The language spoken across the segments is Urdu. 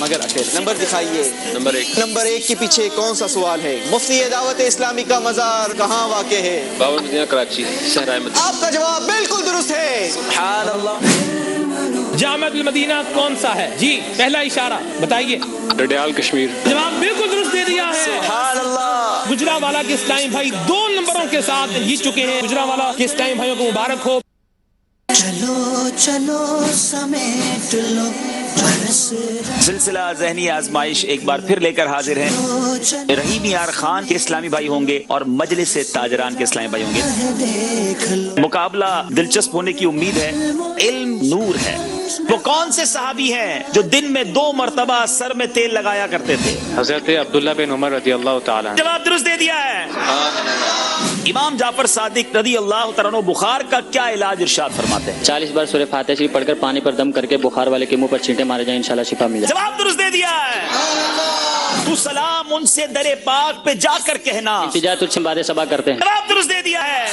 مگر اکیلے. نمبر دکھائیے. نمبر 1 کے پیچھے کون سا سوال ہے؟ مفتی دعوت اسلامی کا مزار کہاں واقع ہے؟ بابا مدینہ کراچی صحرائے مدینہ. آپ کا جواب بالکل درست ہے. سبحان اللہ. جامعۃ المدینہ کون سا ہے؟ جی پہلا اشارہ بتائیے. ڈڈیال کشمیر. جواب بالکل درست دے دیا ہے. سبحان اللہ. گجرانوالہ کے اسلامی بھائی 2 نمبروں کے ساتھ جیت چکے ہیں. گجرانوالہ کے اسلامی بھائیوں کو مبارک ہو. چلو چلو سمیٹ لو برس سلسلہ ذہنی آزمائش ایک بار پھر لے کر حاضر ہیں. رحیم یار خان کے اسلامی بھائی ہوں گے اور مجلس تاجران کے اسلامی بھائی ہوں گے. دیکھ لو. مقابلہ دلچسپ ہونے کی امید ہے. علم نور ہے. وہ کون سے صحابی ہیں جو دن میں 2 مرتبہ سر میں تیل لگایا کرتے تھے؟ حضرت عبداللہ بن عمر رضی اللہ تعالی عنہ. جواب درست دے دیا ہے. امام جعفر صادق رضی اللہ تعالیٰ عنہ بخار کا کیا علاج ارشاد فرماتے ہیں؟ 40 بار سورہ فاتحہ شریف پڑھ کر پانی پر دم کر کے بخار والے کے منہ پر چھینٹے مارے جائیں انشاءاللہ شفا مل جائے. جواب درست دے دیا ہے. تو سلام ان سے در پاک پہ جا کر کہنا. التجا تجھ سے باتیں صبا کرتے ہیں. جواب درست دے دیا ہے.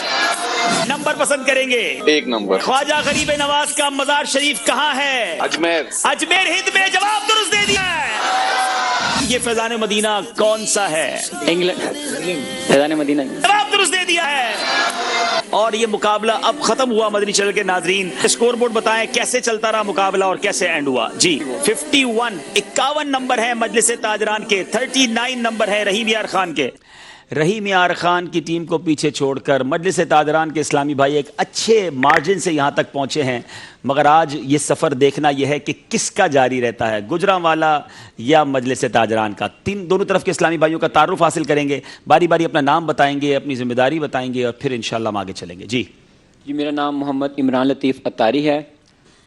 نمبر پسند کریں گے. 1 نمبر. خواجہ غریب نواز کا مزار شریف کہاں ہے؟ اجمیر. اجمیر ہند میں. جواب درست دے دیا ہے. یہ فیضان مدینہ کون سا ہے؟ انگلینڈ. فیضان مدینہ. جواب درست دے دیا ہے. اور یہ مقابلہ اب ختم ہوا. مدنی چینل کے ناظرین اسکور بورڈ بتائیں کیسے چلتا رہا مقابلہ اور کیسے اینڈ ہوا. جی 51 نمبر ہے مجلس تاجران کے. 39 نمبر ہے رحیم یار خان کے. رحیم یار خان کی ٹیم کو پیچھے چھوڑ کر مجلس تاجران کے اسلامی بھائی ایک اچھے مارجن سے یہاں تک پہنچے ہیں. مگر آج یہ سفر دیکھنا یہ ہے کہ کس کا جاری رہتا ہے, گجرانوالہ یا مجلس تاجران کا. دونوں طرف کے اسلامی بھائیوں کا تعارف حاصل کریں گے. باری باری اپنا نام بتائیں گے, اپنی ذمہ داری بتائیں گے اور پھر انشاءاللہ ہم آگے چلیں گے. جی میرا نام محمد عمران لطیف اتاری ہے.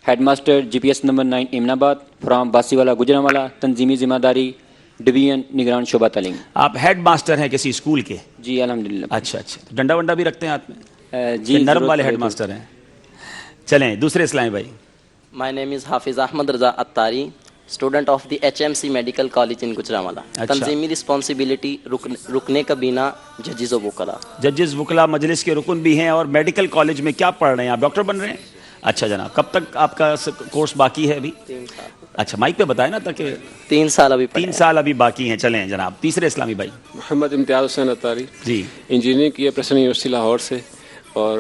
ہیڈ ماسٹر GPS نمبر 9 امن آباد فرام باسیوالا گجرانوالہ. تنظیمی ذمہ داری ڈویژن نگران شعبہ تعلیم. آپ ہیڈ ماسٹر ہیں کسی اسکول کے؟ جی الحمدللہ. اچھا. ڈنڈا ونڈا بھی رکھتے ہیں ہاتھ میں؟ جی نرم والے ہیڈ ماسٹر ہیں. چلیں دوسرے اسلامی بھائی. مائی name is Hafiz Ahmad Raza Attari, student of the HMC medical college in Gujranwala. تنظیمی رسپانسبلٹی رکنے کا بینا ججز و وکلا. ججز وکلا مجلس کے رکن بھی ہیں. اور میڈیکل کالج میں کیا پڑھ رہے ہیں آپ؟ ڈاکٹر بن رہے ہیں؟ اچھا جناب. کب تک آپ کا کورس باقی ہے ابھی؟ 3 سال. اچھا مائک پہ بتائیں نا تاکہ. 3 سال ابھی. 3 سال ابھی باقی ہیں. چلیں جناب تیسرے اسلامی بھائی. محمد امتیاز حسین اتاری. جی انجینئرنگ کی ہے پریسیڈنٹ یونیورسٹی لاہور سے اور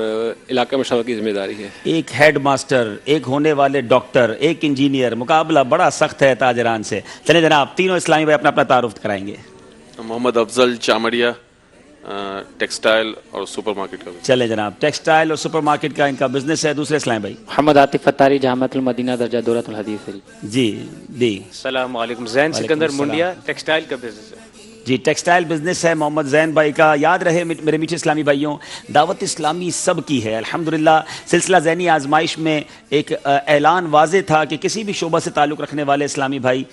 علاقہ مشاورت کی ذمہ داری ہے. ایک ہیڈ ماسٹر, ایک ہونے والے ڈاکٹر, ایک انجینئر. مقابلہ بڑا سخت ہے تاجران سے. چلیں جناب تینوں اسلامی بھائی اپنا اپنا تعارف کرائیں گے. محمد افضل چامڑیا, ٹیکسٹائل اور سپر مارکیٹ کا. چلیں جناب ٹیکسٹائل اور سپر مارکیٹ کا ان کا بزنس ہے. دوسرے اسلامی بھائی. محمد عاطف اتاری جامعۃ المدینہ درجہ دورۃ الحدیث. جی جی السلام علیکم. زین سکندر منڈیا, ٹیکسٹائل کا بزنس ہے. جی ٹیکسٹائل بزنس ہے محمد زین بھائی کا. یاد رہے میرے میٹھے اسلامی بھائیوں, دعوت اسلامی سب کی ہے الحمدللہ. سلسلہ ذہنی آزمائش میں ایک اعلان واضح تھا کہ کسی بھی شعبہ سے تعلق رکھنے والے اسلامی بھائی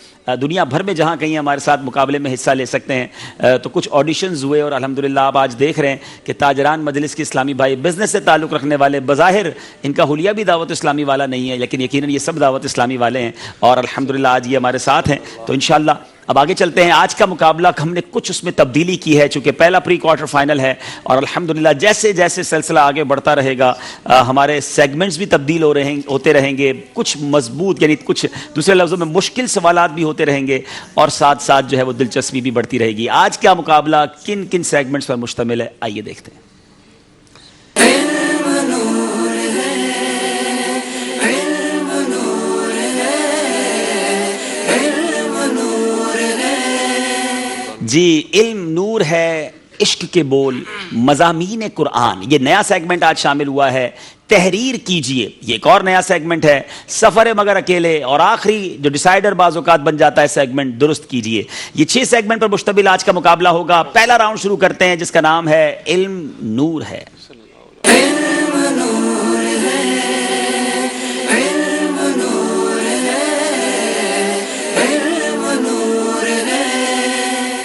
دنیا بھر میں جہاں کہیں ہمارے ساتھ مقابلے میں حصہ لے سکتے ہیں. تو کچھ آڈیشنز ہوئے اور الحمدللہ آپ آج دیکھ رہے ہیں کہ تاجران مجلس کے اسلامی بھائی بزنس سے تعلق رکھنے والے, بظاہر ان کا حلیہ بھی دعوت اسلامی والا نہیں ہے لیکن یقیناً یہ سب دعوت اسلامی والے ہیں اور الحمدللہ آج یہ ہمارے ساتھ ہیں. تو انشاءاللہ اب آگے چلتے ہیں. آج کا مقابلہ ہم نے کچھ اس میں تبدیلی کی ہے چونکہ پہلا پری کوارٹر فائنل ہے اور الحمدللہ جیسے جیسے سلسلہ آگے بڑھتا رہے گا ہمارے سیگمنٹس بھی تبدیل ہوتے رہیں گے. کچھ مضبوط یعنی کچھ دوسرے لفظوں میں مشکل سوالات بھی ہوتے رہیں گے اور ساتھ ساتھ جو ہے وہ دلچسپی بھی بڑھتی رہے گی. آج کا مقابلہ کن کن سیگمنٹس پر مشتمل ہے آئیے دیکھتے ہیں. جی علم نور ہے, عشق کے بول, مضامین قرآن, یہ نیا سیگمنٹ آج شامل ہوا ہے. تحریر کیجئے, یہ ایک اور نیا سیگمنٹ ہے. سفر مگر اکیلے, اور آخری جو ڈیسائیڈر بعض اوقات بن جاتا ہے سیگمنٹ, درست کیجئے. یہ 6 سیگمنٹ پر مشتمل آج کا مقابلہ ہوگا. پہلا راؤنڈ شروع کرتے ہیں جس کا نام ہے علم نور ہے.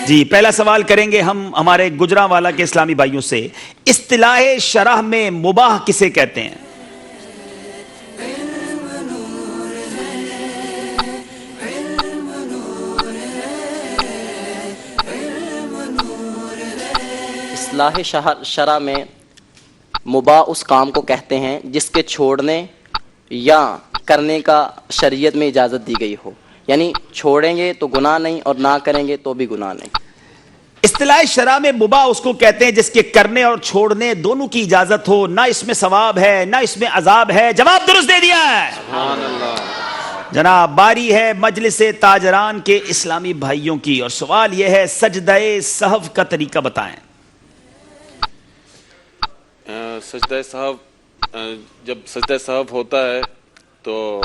جی پہلا سوال کریں گے ہم ہمارے گجرانوالہ کے اسلامی بھائیوں سے. اصطلاح شرح میں مباح کسے کہتے ہیں؟ اصلاح شرع میں مباح اس کام کو کہتے ہیں جس کے چھوڑنے یا کرنے کا شریعت میں اجازت دی گئی ہو. یعنی چھوڑیں گے تو گناہ نہیں اور نہ کریں گے تو بھی گناہ نہیں. اصطلاح شرع میں مباح اس کو کہتے ہیں جس کے کرنے اور چھوڑنے دونوں کی اجازت ہو, نہ اس میں ثواب ہے نہ اس میں عذاب ہے. جواب درست دے دیا ہے. سبحان اللہ. جناب باری ہے مجلس تاجران کے اسلامی بھائیوں کی, اور سوال یہ ہے سجدہ سہو کا طریقہ بتائیں. سجدہ صاحب, جب سجدہ صاحب ہوتا ہے تو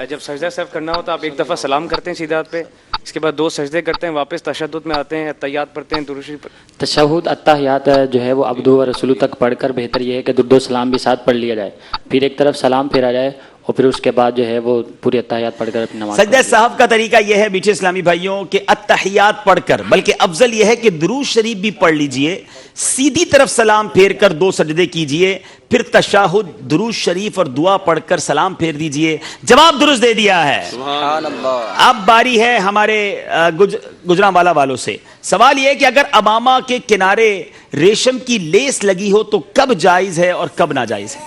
جب سجدہ صاحب کرنا ہوتا ہے آپ ایک دفعہ سلام کرتے ہیں سیدھے ہاتھ پہ, اس کے بعد 2 سجدے کرتے ہیں, واپس تشہد میں آتے ہیں, تحیات پڑھتے ہیں, درود شریف. تشہد التحیات جو ہے وہ عبدہ و رسولہ تک پڑھ کر بہتر یہ ہے کہ درود و سلام بھی ساتھ پڑھ لیا جائے, پھر ایک طرف سلام پھیرا جائے اور پھر اس کے بعد جو ہے وہ پوری التحیات پڑھ کر اپنی نماز. سجدہ صاحب کا طریقہ یہ ہے میٹھے اسلامی بھائیوں کہ التحیات پڑھ کر, بلکہ افضل یہ ہے کہ درود شریف بھی پڑھ لیجئے, سیدھی طرف سلام پھیر کر 2 سجدے کیجئے, پھر تشہد, درود شریف اور دعا پڑھ کر سلام پھیر دیجئے. جواب درست دے دیا ہے. سبحان اللہ. اب باری ہے ہمارے گجرانوالہ والوں سے. سوال یہ ہے کہ اگر امامہ کے کنارے ریشم کی لیس لگی ہو تو کب جائز ہے اور کب ناجائز ہے؟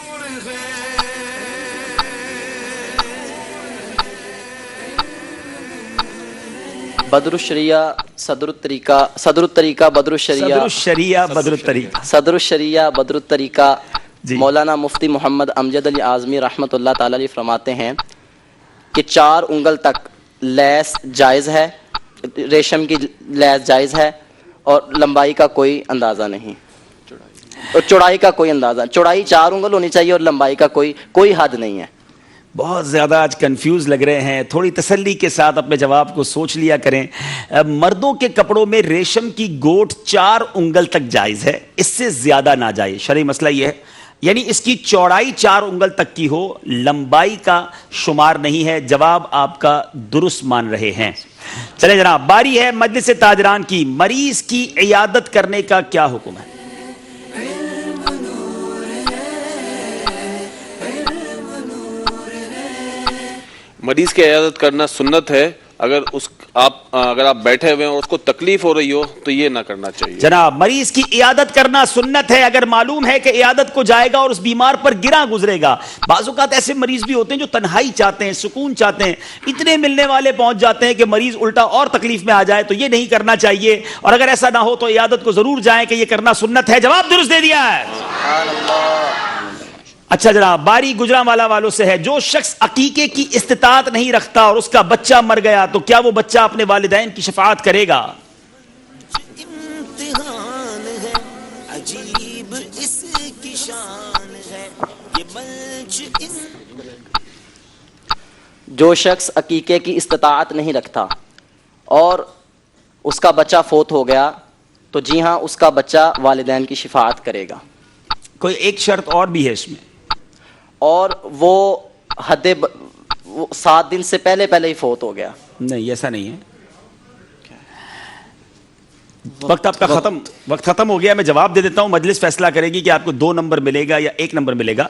بدر الشریعہ صدر الطریقہ بدر الشریعہ بدر الطریقہ مولانا مفتی محمد امجد علی اعظمی رحمۃ اللہ تعالی علیہ فرماتے ہیں کہ 4 انگل تک لیس جائز ہے, ریشم کی لیس جائز ہے, اور لمبائی کا کوئی اندازہ نہیں, اور چوڑائی کا کوئی اندازہ. چوڑائی 4 انگل ہونی چاہیے اور لمبائی کا کوئی حد نہیں ہے. بہت زیادہ آج کنفیوز لگ رہے ہیں, تھوڑی تسلی کے ساتھ اپنے جواب کو سوچ لیا کریں. مردوں کے کپڑوں میں ریشم کی گوٹ 4 انگل تک جائز ہے, اس سے زیادہ ناجائز. شرعی مسئلہ یہ ہے, یعنی اس کی چوڑائی 4 انگل تک کی ہو, لمبائی کا شمار نہیں ہے. جواب آپ کا درست مان رہے ہیں. چلیں جناب باری ہے مجلس تاجران کی. مریض کی عیادت کرنے کا کیا حکم ہے؟ مریض کی عیادت کرنا سنت ہے. اگر آپ بیٹھے ہوئے ہیں اور اس کو تکلیف ہو رہی ہو تو یہ نہ کرنا چاہیے. جناب مریض کی عیادت کرنا سنت ہے اگر معلوم ہے کہ عیادت کو جائے گا اور اس بیمار پر گرا گزرے گا. بعض اوقات ایسے مریض بھی ہوتے ہیں جو تنہائی چاہتے ہیں, سکون چاہتے ہیں, اتنے ملنے والے پہنچ جاتے ہیں کہ مریض الٹا اور تکلیف میں آ جائے, تو یہ نہیں کرنا چاہیے. اور اگر ایسا نہ ہو تو عیادت کو ضرور جائیں کہ یہ کرنا سنت ہے. جواب درست دے دیا ہے. سبحان اللہ. اچھا جناب باری گجرانوالہ والوں سے ہے. جو شخص عقیقے کی استطاعت نہیں رکھتا اور اس کا بچہ مر گیا تو کیا وہ بچہ اپنے والدین کی شفاعت کرے گا؟ امتحان ہے عجیب اس کی شان ہے یہ منچ اس. جو شخص عقیقے کی استطاعت نہیں رکھتا اور اس کا بچہ فوت ہو گیا تو جی ہاں اس کا بچہ والدین کی شفاعت کرے گا. کوئی ایک شرط اور بھی ہے اس میں, اور وہ 7 دن سے پہلے ہی فوت ہو گیا. نہیں ایسا نہیں ہے. وقت آپ کا ختم ہو گیا. میں جواب دے دیتا ہوں, مجلس فیصلہ کرے گی کہ آپ کو 2 نمبر ملے گا یا 1 نمبر ملے گا.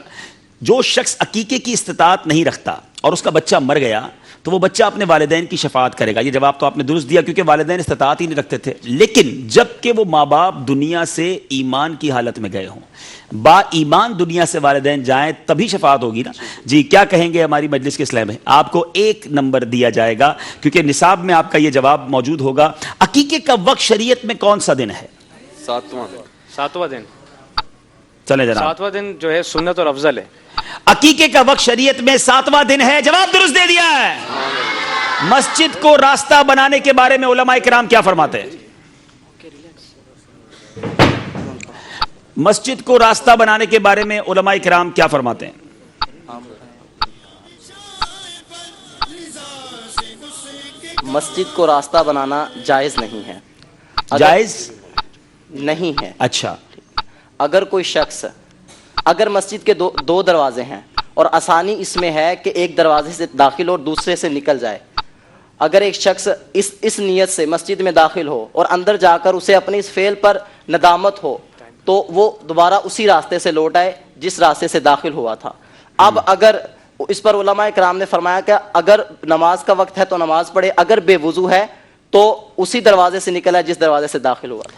جو شخص عقیقے کی استطاعت نہیں رکھتا اور اس کا بچہ مر گیا تو وہ بچہ اپنے والدین کی شفاعت کرے گا. یہ جواب تو آپ نے درست دیا کیونکہ والدین استطاعت ہی نہیں رکھتے تھے. لیکن جب کہ وہ ماں باپ دنیا سے ایمان کی حالت میں گئے ہوں, با ایمان دنیا سے والدین جائیں تبھی شفاعت ہوگی نا. جی کیا کہیں گے ہماری مجلس کے اصلاح میں؟ آپ کو 1 نمبر دیا جائے گا کیونکہ نصاب میں آپ کا یہ جواب موجود ہوگا. عقیقے کا وقت شریعت میں کون سا دن ہے؟ 7واں دن. چلے جناب 7واں دن جو ہے سنت اور افضل ہے. عقیقے کا وقت شریعت میں 7واں دن ہے. جواب درست دے دیا ہے. مسجد کو راستہ بنانے کے بارے میں علماء کرام کیا فرماتے ہیں؟ مسجد کو راستہ بنانے کے بارے میں علماء کرام کیا فرماتے ہیں؟ مسجد کو راستہ بنانا جائز نہیں ہے. جائز نہیں ہے. اچھا. اگر کوئی شخص, اگر مسجد کے 2 دروازے ہیں اور آسانی اس میں ہے کہ ایک دروازے سے داخل اور دوسرے سے نکل جائے, اگر ایک شخص اس نیت سے مسجد میں داخل ہو اور اندر جا کر اسے اپنے اس فعل پر ندامت ہو تو وہ دوبارہ اسی راستے سے لوٹ آئے جس راستے سے داخل ہوا تھا. اب اگر اس پر علماء کرام نے فرمایا کہ اگر نماز کا وقت ہے تو نماز پڑھے, اگر بے وضو ہے تو اسی دروازے سے نکلا ہے جس دروازے سے داخل ہوا تھا.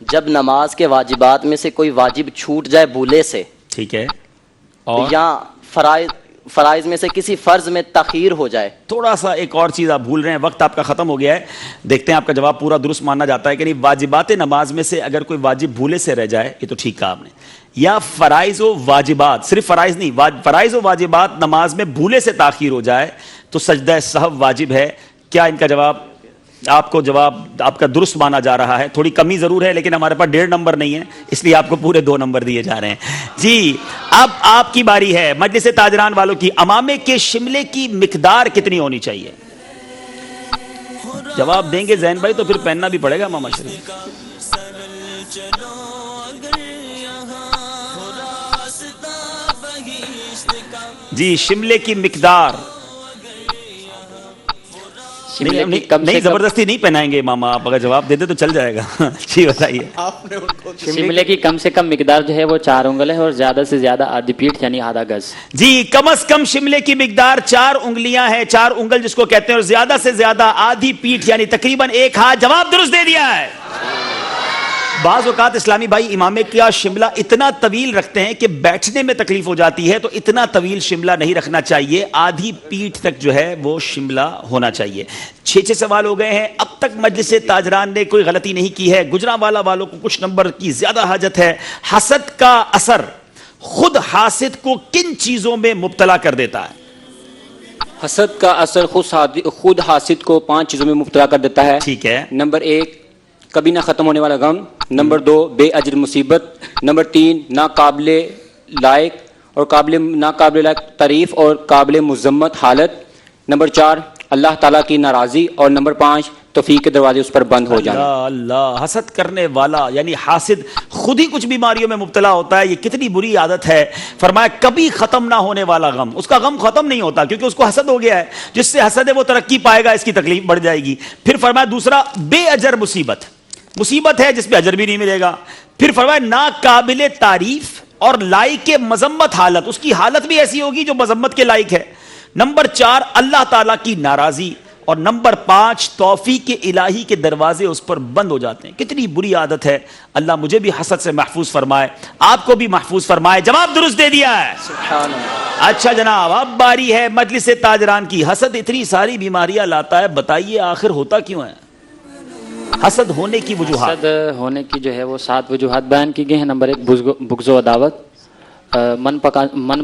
جب نماز کے واجبات میں سے کوئی واجب چھوٹ جائے بھولے سے، ٹھیک ہے، اور یا فرائض میں سے کسی فرض میں تاخیر ہو جائے. تھوڑا سا ایک اور چیز آپ بھول رہے ہیں، وقت آپ کا ختم ہو گیا ہے. دیکھتے ہیں آپ کا جواب پورا درست ماننا جاتا ہے کہ نہیں. واجبات نماز میں سے اگر کوئی واجب بھولے سے رہ جائے، یہ تو ٹھیک کہا آپ نے، یا فرائض و واجبات، صرف فرائض نہیں، فرائض و واجبات نماز میں بھولے سے تاخیر ہو جائے تو سجدہ سہو واجب ہے. کیا ان کا جواب آپ کو جواب آپ کا درست مانا جا رہا ہے؟ تھوڑی کمی ضرور ہے لیکن ہمارے پاس 1.5 نمبر نہیں ہے، اس لیے آپ کو پورے 2 نمبر دیے جا رہے ہیں. جی اب آپ کی باری ہے مجلس تاجران والوں کی. امامے کے شملے کی مقدار کتنی ہونی چاہیے؟ جواب دیں گے زین بھائی تو پھر پہننا بھی پڑے گا امامہ شریف. جی شملے کی مقدار نہیں، زبردستی نہیں پہنائیں گے ماما، آپ اگر جواب دے دے تو چل جائے گا. جی بتائیے. شملے کی کم سے کم مقدار جو ہے وہ 4 انگل ہے، اور زیادہ سے زیادہ آدھی پیٹھ یعنی آدھا گز. جی کم از کم شملے کی مقدار 4 انگلیاں ہیں، 4 انگل جس کو کہتے ہیں، اور زیادہ سے زیادہ آدھی پیٹھ یعنی تقریباً 1 ہاتھ. جواب درست دے دیا ہے. بعض اوقات اسلامی بھائی امامے کا شملہ اتنا طویل رکھتے ہیں کہ بیٹھنے میں تکلیف ہو جاتی ہے، تو اتنا طویل شملہ نہیں رکھنا چاہیے، آدھی پیٹھ تک جو ہے وہ شملہ ہونا چاہیے. 6 سوال ہو گئے ہیں. اب تک مجلس تاجران نے کوئی غلطی نہیں کی ہے. گجرانوالا والوں کو کچھ نمبر کی زیادہ حاجت ہے. حسد کا اثر خود حاسد کو کن چیزوں میں مبتلا کر دیتا ہے؟ حسد کا اثر خود حاسد کو 5 چیزوں میں مبتلا کر دیتا ہے. ٹھیک ہے. نمبر 1 کبھی نہ ختم ہونے والا غم. نمبر 2 بے اجر مصیبت. نمبر 3 ناقابل لائق اور ناقابل لائق تعریف اور قابل مذمت حالت. نمبر 4 اللہ تعالیٰ کی ناراضی. اور نمبر 5 توفیق کے دروازے اس پر بند ہو جانا. اللہ حسد کرنے والا یعنی حاسد خود ہی کچھ بیماریوں میں مبتلا ہوتا ہے. یہ کتنی بری عادت ہے. فرمایا کبھی ختم نہ ہونے والا غم، اس کا غم ختم نہیں ہوتا کیونکہ اس کو حسد ہو گیا ہے. جس سے حسد ہے وہ ترقی پائے گا، اس کی تکلیف بڑھ جائے گی. پھر فرمایا دوسرا بے اجر مصیبت، مصیبت ہے جس پہ اجر بھی نہیں ملے گا. پھر فرمایا ناقابل تعریف اور لائق مذمت حالت، اس کی حالت بھی ایسی ہوگی جو مذمت کے لائق ہے. نمبر 4 اللہ تعالیٰ کی ناراضی. اور نمبر 5 توفیق الہی کے دروازے اس پر بند ہو جاتے ہیں. کتنی بری عادت ہے. اللہ مجھے بھی حسد سے محفوظ فرمائے، آپ کو بھی محفوظ فرمائے. جواب درست دے دیا ہے. سبحان اللہ. اچھا جناب اب باری ہے مجلس تاجران کی. حسد اتنی ساری بیماریاں لاتا ہے، بتائیے آخر ہوتا کیوں ہے؟ حسد ہونے کی وجوہات. حسد ہونے کی جو ہے وہ 7 وجوہات بیان کی گئی ہیں. نمبر 1 بغض و عداوت، من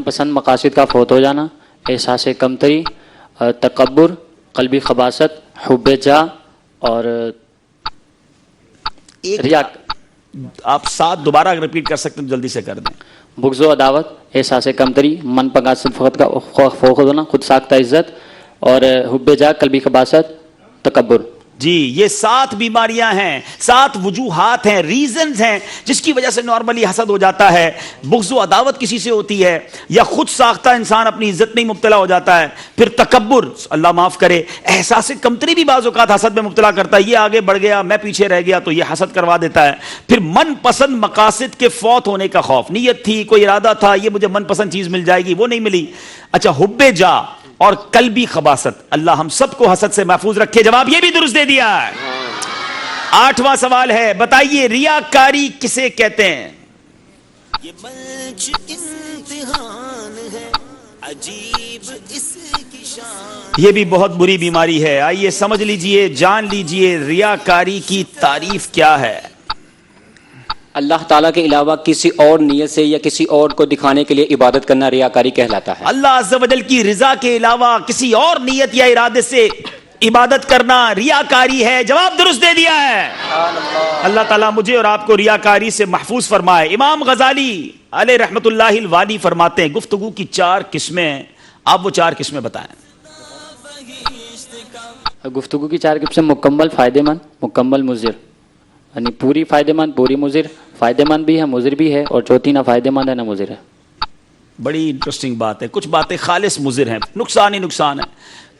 پسند مقاصد کا فوت ہو جانا، احساس کمتری، تکبر، قلبی خباثت، حب جاہ اور ریا. آپ 7 دوبارہ ریپیٹ کر سکتے ہیں جلدی سے کر دیں. بغض و عداوت، احساس کمتری، من پسند فوت کا فوت ہونا، خود ساختہ عزت، اور حب جاہ، قلبی خباثت، تکبر. جی یہ 7 بیماریاں ہیں، 7 وجوہات ہیں، ریزنز ہیں جس کی وجہ سے نارملی حسد ہو جاتا ہے. بغض و عداوت کسی سے ہوتی ہے، یا خود ساختہ انسان اپنی عزت میں مبتلا ہو جاتا ہے. پھر تکبر، اللہ معاف کرے، احساس کمتری بھی بعض اوقات حسد میں مبتلا کرتا ہے. یہ آگے بڑھ گیا میں پیچھے رہ گیا تو یہ حسد کروا دیتا ہے. پھر من پسند مقاصد کے فوت ہونے کا خوف، نیت تھی، کوئی ارادہ تھا یہ مجھے من پسند چیز مل جائے گی، وہ نہیں ملی. اچھا حب جاہ اور قلبی خباثت، اللہ ہم سب کو حسد سے محفوظ رکھے. جواب یہ بھی درست دے دیا ہے. 8واں سوال ہے، بتائیے ریاکاری کسے کہتے ہیں؟ یہ منچ امتحان ہے، عجیب اس کی شان. یہ بھی بہت بری بیماری ہے. آئیے سمجھ لیجئے، جان لیجئے ریاکاری کی تعریف کیا ہے. اللہ تعالیٰ کے علاوہ کسی اور نیت سے یا کسی اور کو دکھانے کے لیے عبادت کرنا ریاکاری کہلاتا ہے. اللہ عز و جل کی رضا کے علاوہ کسی اور نیت یا ارادے سے عبادت کرنا ریاکاری ہے. جواب درست دے دیا ہے. اللہ تعالیٰ مجھے اور آپ کو ریاکاری سے محفوظ فرمائے. امام غزالی علیہ رحمت اللہ الوالی فرماتے ہیں گفتگو کی 4 قسمیں ہیں. آپ وہ 4 قسمیں بتائیں. گفتگو کی 4 قسمیں: مکمل فائدہ مند، مکمل مضر، یعنی پوری فائدہ مند، پوری مضر، فائدہ مند بھی ہے مضر بھی ہے، اور چوتھی نہ فائدہ مند ہے نہ مضر ہے. بڑی انٹرسٹنگ بات ہے. کچھ باتیں خالص مضر ہیں، نقصان ہی نقصان ہے.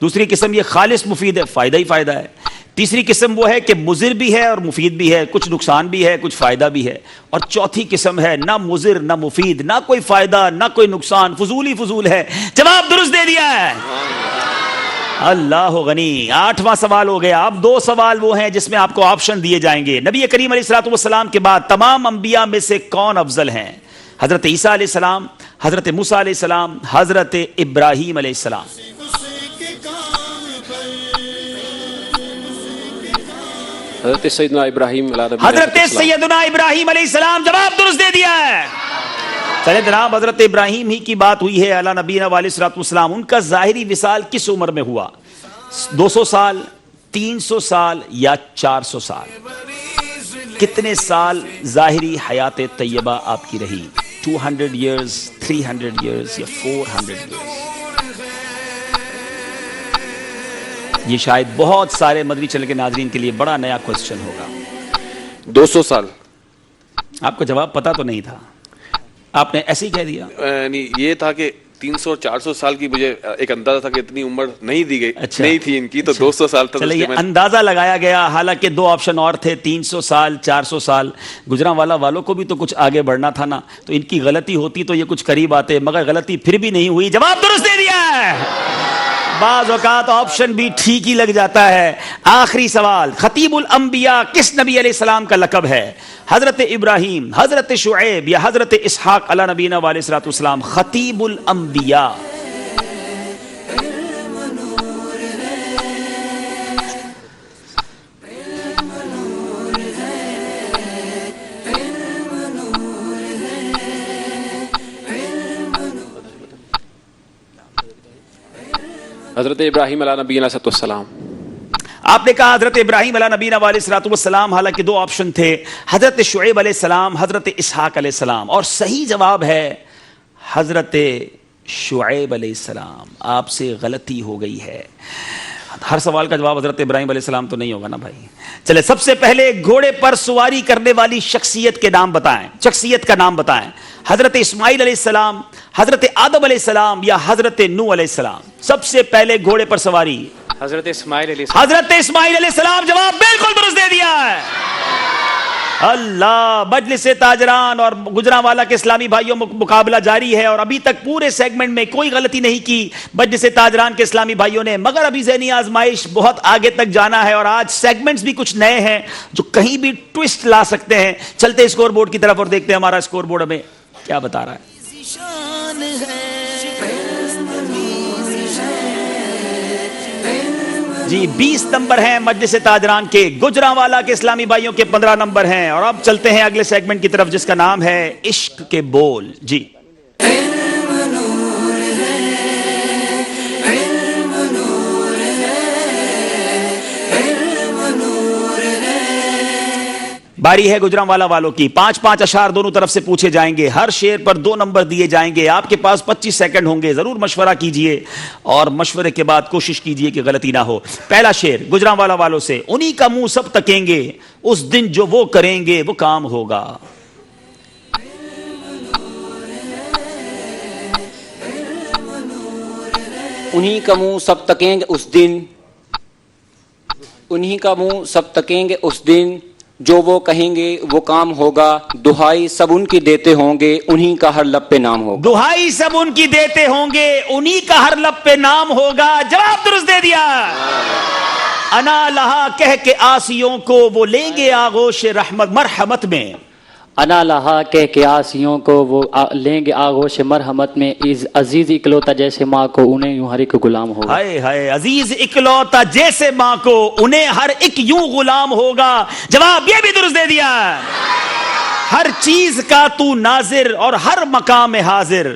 دوسری قسم یہ خالص مفید ہے، فائدہ ہی فائدہ ہے. تیسری قسم وہ ہے کہ مضر بھی ہے اور مفید بھی ہے، کچھ نقصان بھی ہے کچھ فائدہ بھی ہے. اور چوتھی قسم ہے نہ مضر نہ مفید، نہ کوئی فائدہ نہ کوئی نقصان، فضول ہی فضول ہے. جواب درست دے دیا ہے. اللہ غنی. 8واں سوال ہو گیا. اب 2 سوال وہ ہیں جس میں آپ کو آپشن دیے جائیں گے. نبی کریم علیہ الصلوۃ والسلام کے بعد تمام انبیاء میں سے کون افضل ہیں؟ حضرت عیسیٰ علیہ السلام، حضرت موسیٰ علیہ السلام، حضرت ابراہیم علیہ السلام. حضرت سیدنا ابراہیم حضرت سیدنا ابراہیم علیہ السلام. جواب درست دے دیا ہے. چلے جناب، حضرت ابراہیم ہی کی بات ہوئی ہے علی نبینا علیہ الصلوۃ والسلام. ان کا ظاہری وصال کس عمر میں ہوا؟ 200 سال، 300 سال یا 400 سال؟ کتنے سال ظاہری حیات طیبہ آپ کی رہی؟ 200 years، 300 years یا 400 years؟ یہ شاید بہت سارے مدنی چینل کے ناظرین کے لیے بڑا نیا کوسچن ہوگا. 200 سال. آپ کو جواب پتا تو نہیں تھا، آپ نے ایسے ہی کہہ دیا؟ یعنی یہ تھا کہ 300 اور 400 سال کی مجھے ایک اندازہ تھا کہ اتنی عمر نہیں دی گئی. نہیں تھی ان کی، تو 200 سال تک. چلے، یہ اندازہ لگایا گیا. حالانکہ 2 آپشن اور تھے، 300 سال، 400 سال. گجرانوالہ والوں کو بھی تو کچھ آگے بڑھنا تھا نا، تو ان کی غلطی ہوتی تو یہ کچھ قریب آتے، مگر غلطی پھر بھی نہیں ہوئی. جواب درست دے دیا ہے. بعض اوقات آپشن بھی ٹھیک ہی لگ جاتا ہے. آخری سوال، خطیب الانبیاء کس نبی علیہ السلام کا لقب ہے؟ حضرت ابراہیم، حضرت شعیب یا حضرت اسحاق علی نبینا علیہ الصلوۃ والسلام؟ خطیب الانبیاء. حضرت ابراہیم علیہ نبی علیہ السلام. آپ نے کہا حضرت ابراہیم علیہ نبینا علیہ الصلوۃ والسلام. حالانکہ 2 آپشن تھے، حضرت شعیب علیہ السلام، حضرت اسحاق علیہ السلام. اور صحیح جواب ہے حضرت شعیب علیہ السلام. آپ سے غلطی ہو گئی ہے. ہر سوال کا جواب حضرت ابراہیم علیہ السلام تو نہیں ہوگا نا بھائی. چلے، سب سے پہلے گھوڑے پر سواری کرنے والی شخصیت کے نام بتائیں، شخصیت کا نام بتائیں. حضرت اسماعیل علیہ السلام، حضرت آدم علیہ السلام یا حضرت نوح علیہ السلام؟ سب سے پہلے گھوڑے پر سواری حضرت اسماعیل علیہ السلام. حضرت اسماعیل علیہ السلام. جواب بالکل درست دے دیا ہے. اللہ. مجلس تاجران اور گجرانوالہ کے اسلامی بھائیوں مقابلہ جاری ہے، اور ابھی تک پورے سیگمنٹ میں کوئی غلطی نہیں کی مجلس تاجران کے اسلامی بھائیوں نے، مگر ابھی ذہنی آزمائش بہت آگے تک جانا ہے، اور آج سیگمنٹس بھی کچھ نئے ہیں جو کہیں بھی ٹویسٹ لا سکتے ہیں. چلتے اسکور بورڈ کی طرف اور دیکھتے ہیں ہمارا اسکور بورڈ ہمیں کیا بتا رہا ہے. جی 20 نمبر ہیں مجلس تاجران کے، گجرانوالہ کے اسلامی بھائیوں کے 15 نمبر ہیں. اور اب چلتے ہیں اگلے سیگمنٹ کی طرف جس کا نام ہے عشق کے بول. جی باری ہے گجرانوالہ والوں کی. 5-5 اشعار دونوں طرف سے پوچھے جائیں گے. ہر شعر پر 2 نمبر دیے جائیں گے. آپ کے پاس 25 سیکنڈ ہوں گے. ضرور مشورہ کیجئے اور مشورے کے بعد کوشش کیجئے کہ غلطی نہ ہو. پہلا شعر گجرانوالہ والوں سے. انہی کا منہ سب تکیں گے، اس دن جو وہ کریں گے وہ کام ہوگا. انہی کا منہ سب تکیں گے اس دن، انہی کا منہ سب تکیں گے اس دن، جو وہ کہیں گے وہ کام ہوگا. دہائی سب ان کی دیتے ہوں گے، انہی کا ہر لب پہ نام ہوگا. دہائی سب ان کی دیتے ہوں گے، انہی کا ہر لب پہ نام ہوگا. جواب درست دے دیا. انا لہا کہہ کے آسیوں کو وہ لیں گے آغوش رحمت مرحمت میں. انا لہا کہہ کے آسیوں کو وہ لیں گے آغوش مرحمت میں. عزیز اکلوتا جیسے ماں کو انہیں یوں ہر ایک غلام ہوگا. ہائے ہائے، عزیز اکلوتا جیسے ماں کو انہیں ہر ایک یوں غلام ہوگا. جواب یہ بھی درست دے دیا. ہر چیز کا تو ناظر اور ہر مقام حاضر.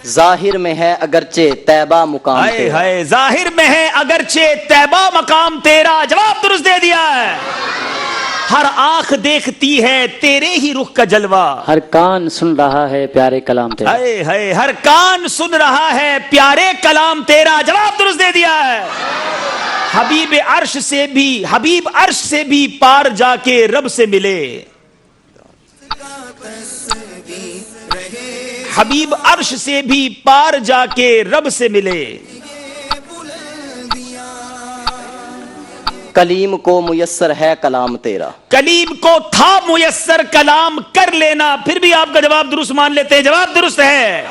ظاہر میں ہے اگرچہ طیبہ مقام ہائے ہائے، ظاہر میں ہے اگرچہ طیبہ مقام تیرا. جواب درست دے دیا ہے. ہر آنکھ دیکھتی ہے تیرے ہی رخ کا جلوہ. ہر کان سن رہا ہے پیارے کلام تیرا. ہائے ہائے، ہر کان سن رہا ہے پیارے کلام تیرا. جواب درست دے دیا ہے. حبیب عرش سے بھی پار جا کے رب سے ملے. حبیب عرش سے بھی پار جا کے رب سے ملے. کلیم کو میسر ہے کلام تیرا. کلیم کو تھا میسر کلام کر لینا. پھر بھی آپ کا جواب درست مان لیتے ہیں. جواب درست ہے.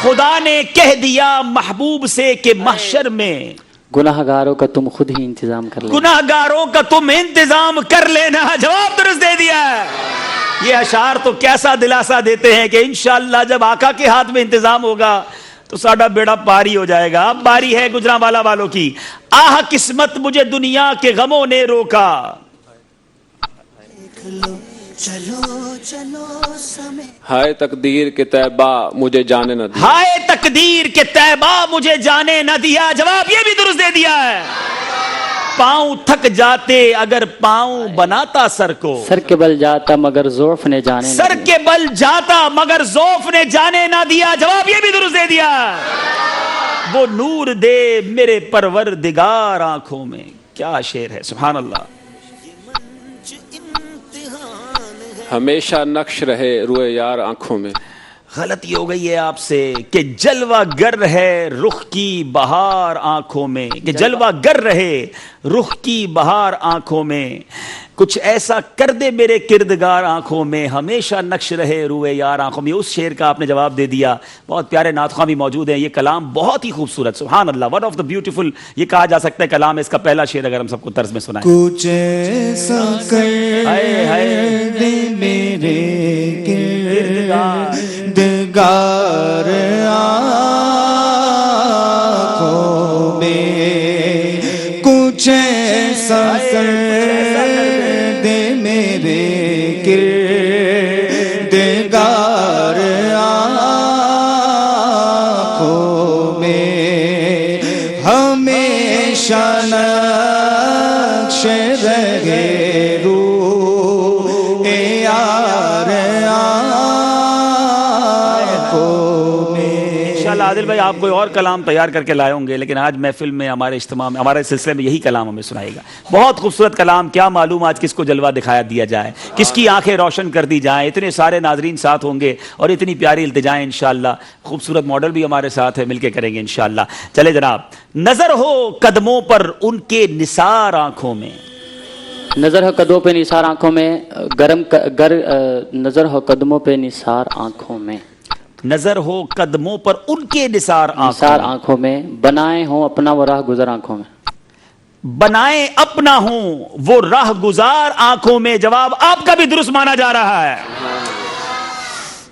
خدا نے کہہ دیا محبوب سے کہ محشر میں گناہ گاروں کا تم خود ہی انتظام کر لینا. گناہ گاروں کا تم انتظام کر لینا. جواب درست دے دیا. یہ اشعار تو کیسا دلاسا دیتے ہیں کہ انشاءاللہ جب آقا کے ہاتھ میں انتظام ہوگا تو ساڈا بیڑا پاری ہو جائے گا. اب باری ہے گجرانوالہ والوں کی. آہ قسمت مجھے دنیا کے غموں نے روکا. ہائے تقدیر کے طیبہ مجھے جانے نہ دیا. ہائے تقدیر کے طیبہ مجھے جانے نہ دیا. جواب یہ بھی درست دے دیا ہے. پاؤں تھک جاتے اگر پاؤں بناتا سر کو. سر کے بل جاتا مگر ضعف نے جانے نہ دیا. سر کے بل جاتا مگر ضعف نے جانے نہ دیا. جواب یہ بھی درست دے دیا. وہ نور دے میرے پروردگار آنکھوں میں. کیا شعر ہے. سبحان اللہ. ہمیشہ نقش رہے روئے یار آنکھوں میں. غلطی ہو گئی ہے آپ سے کہ جلوہ گر ہے رخ کی بہار آنکھوں میں. کہ جلوہ گر رہے رخ کی بہار آنکھوں میں. کچھ ایسا کر دے میرے کردگار آنکھوں میں. ہمیشہ نقش رہے روئے یار آنکھوں میں. اس شعر کا آپ نے جواب دے دیا. بہت پیارے نعت خواں بھی موجود ہیں. یہ کلام بہت ہی خوبصورت. سبحان اللہ. ون آف دا بیوٹیفل یہ کہا جا سکتا ہے کلام. اس کا پہلا شعر اگر ہم سب کو طرز میں سنائیں. کچھ ایسا کر دے میرے کردگار آنکھوں میں. کچھ ایسا کر دے میرے کردگار آنکھوں میں. ہمیشہ نقش رہے روح یار آنکھوں میں. انشاءاللہ عادل بھائی آپ کوئی اور کلام تیار کر کے لائے ہوں گے لیکن آج محفل میں ہمارے اجتماع میں ہمارے سلسلے میں یہی کلام ہمیں سنائے گا. بہت خوبصورت کلام. کیا معلوم آج کس کو جلوہ دکھایا دیا جائے, کس کی آنکھیں روشن کر دی جائیں. اتنے سارے ناظرین ساتھ ہوں گے اور اتنی پیاری التجائیں انشاءاللہ. خوبصورت ماڈل بھی ہمارے ساتھ ہے, مل کے کریں گے انشاءاللہ. چلے جناب. نظر ہو قدموں پر ان کے نثار آنکھوں میں. نظر ہو قدموں پہ نثار آنکھوں میں. نظر ہو قدموں پہ نثار آنکھوں میں. نظر ہو قدموں پر ان کے نثار آنکھوں میں. بنائے ہوں اپنا وہ راہ گزر آنکھوں میں. بنائے اپنا ہوں وہ راہ گزار آنکھوں میں. جواب آپ کا بھی درست مانا جا رہا ہے.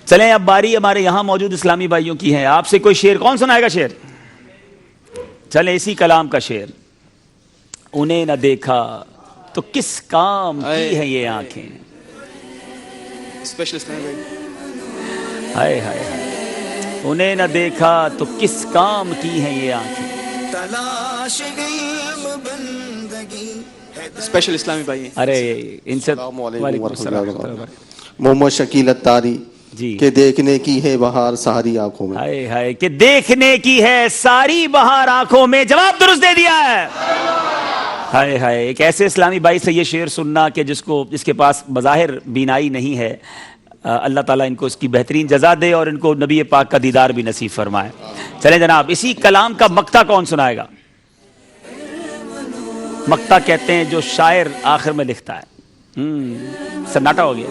چلیں اب باری ہمارے یہاں موجود اسلامی بھائیوں کی ہے. آپ سے کوئی شعر کون سنائے گا شعر؟ چلیں اسی کلام کا شعر. انہیں نہ دیکھا تو کس کام کی ہیں یہ آنکھیں. اسپیشل اسلامی بھائی. ہائے ہائے ہائے. انہیں نہ دیکھا تو کس کام کی ہیں یہ آنکھیں. اسپیشل اسلامی بھائی. ارے ان سے محمد شکیل اتاری جی کہ دیکھنے کی ہے بہار ساری آنکھوں میں. ہائے ہائے کہ دیکھنے کی ہے ساری بہار آنکھوں میں. جواب درست دے دیا ہے. ہائے ہائے. ایک ایسے اسلامی بھائی سے یہ شعر سننا کہ جس کے پاس بظاہر بینائی نہیں ہے. اللہ تعالیٰ ان کو اس کی بہترین جزا دے اور ان کو نبی پاک کا دیدار بھی نصیب فرمائے. چلیں جناب اسی کلام کا مقطع کون سنائے گا؟ مقطع کہتے ہیں جو شاعر آخر میں لکھتا ہے. سناٹا ہو گیا.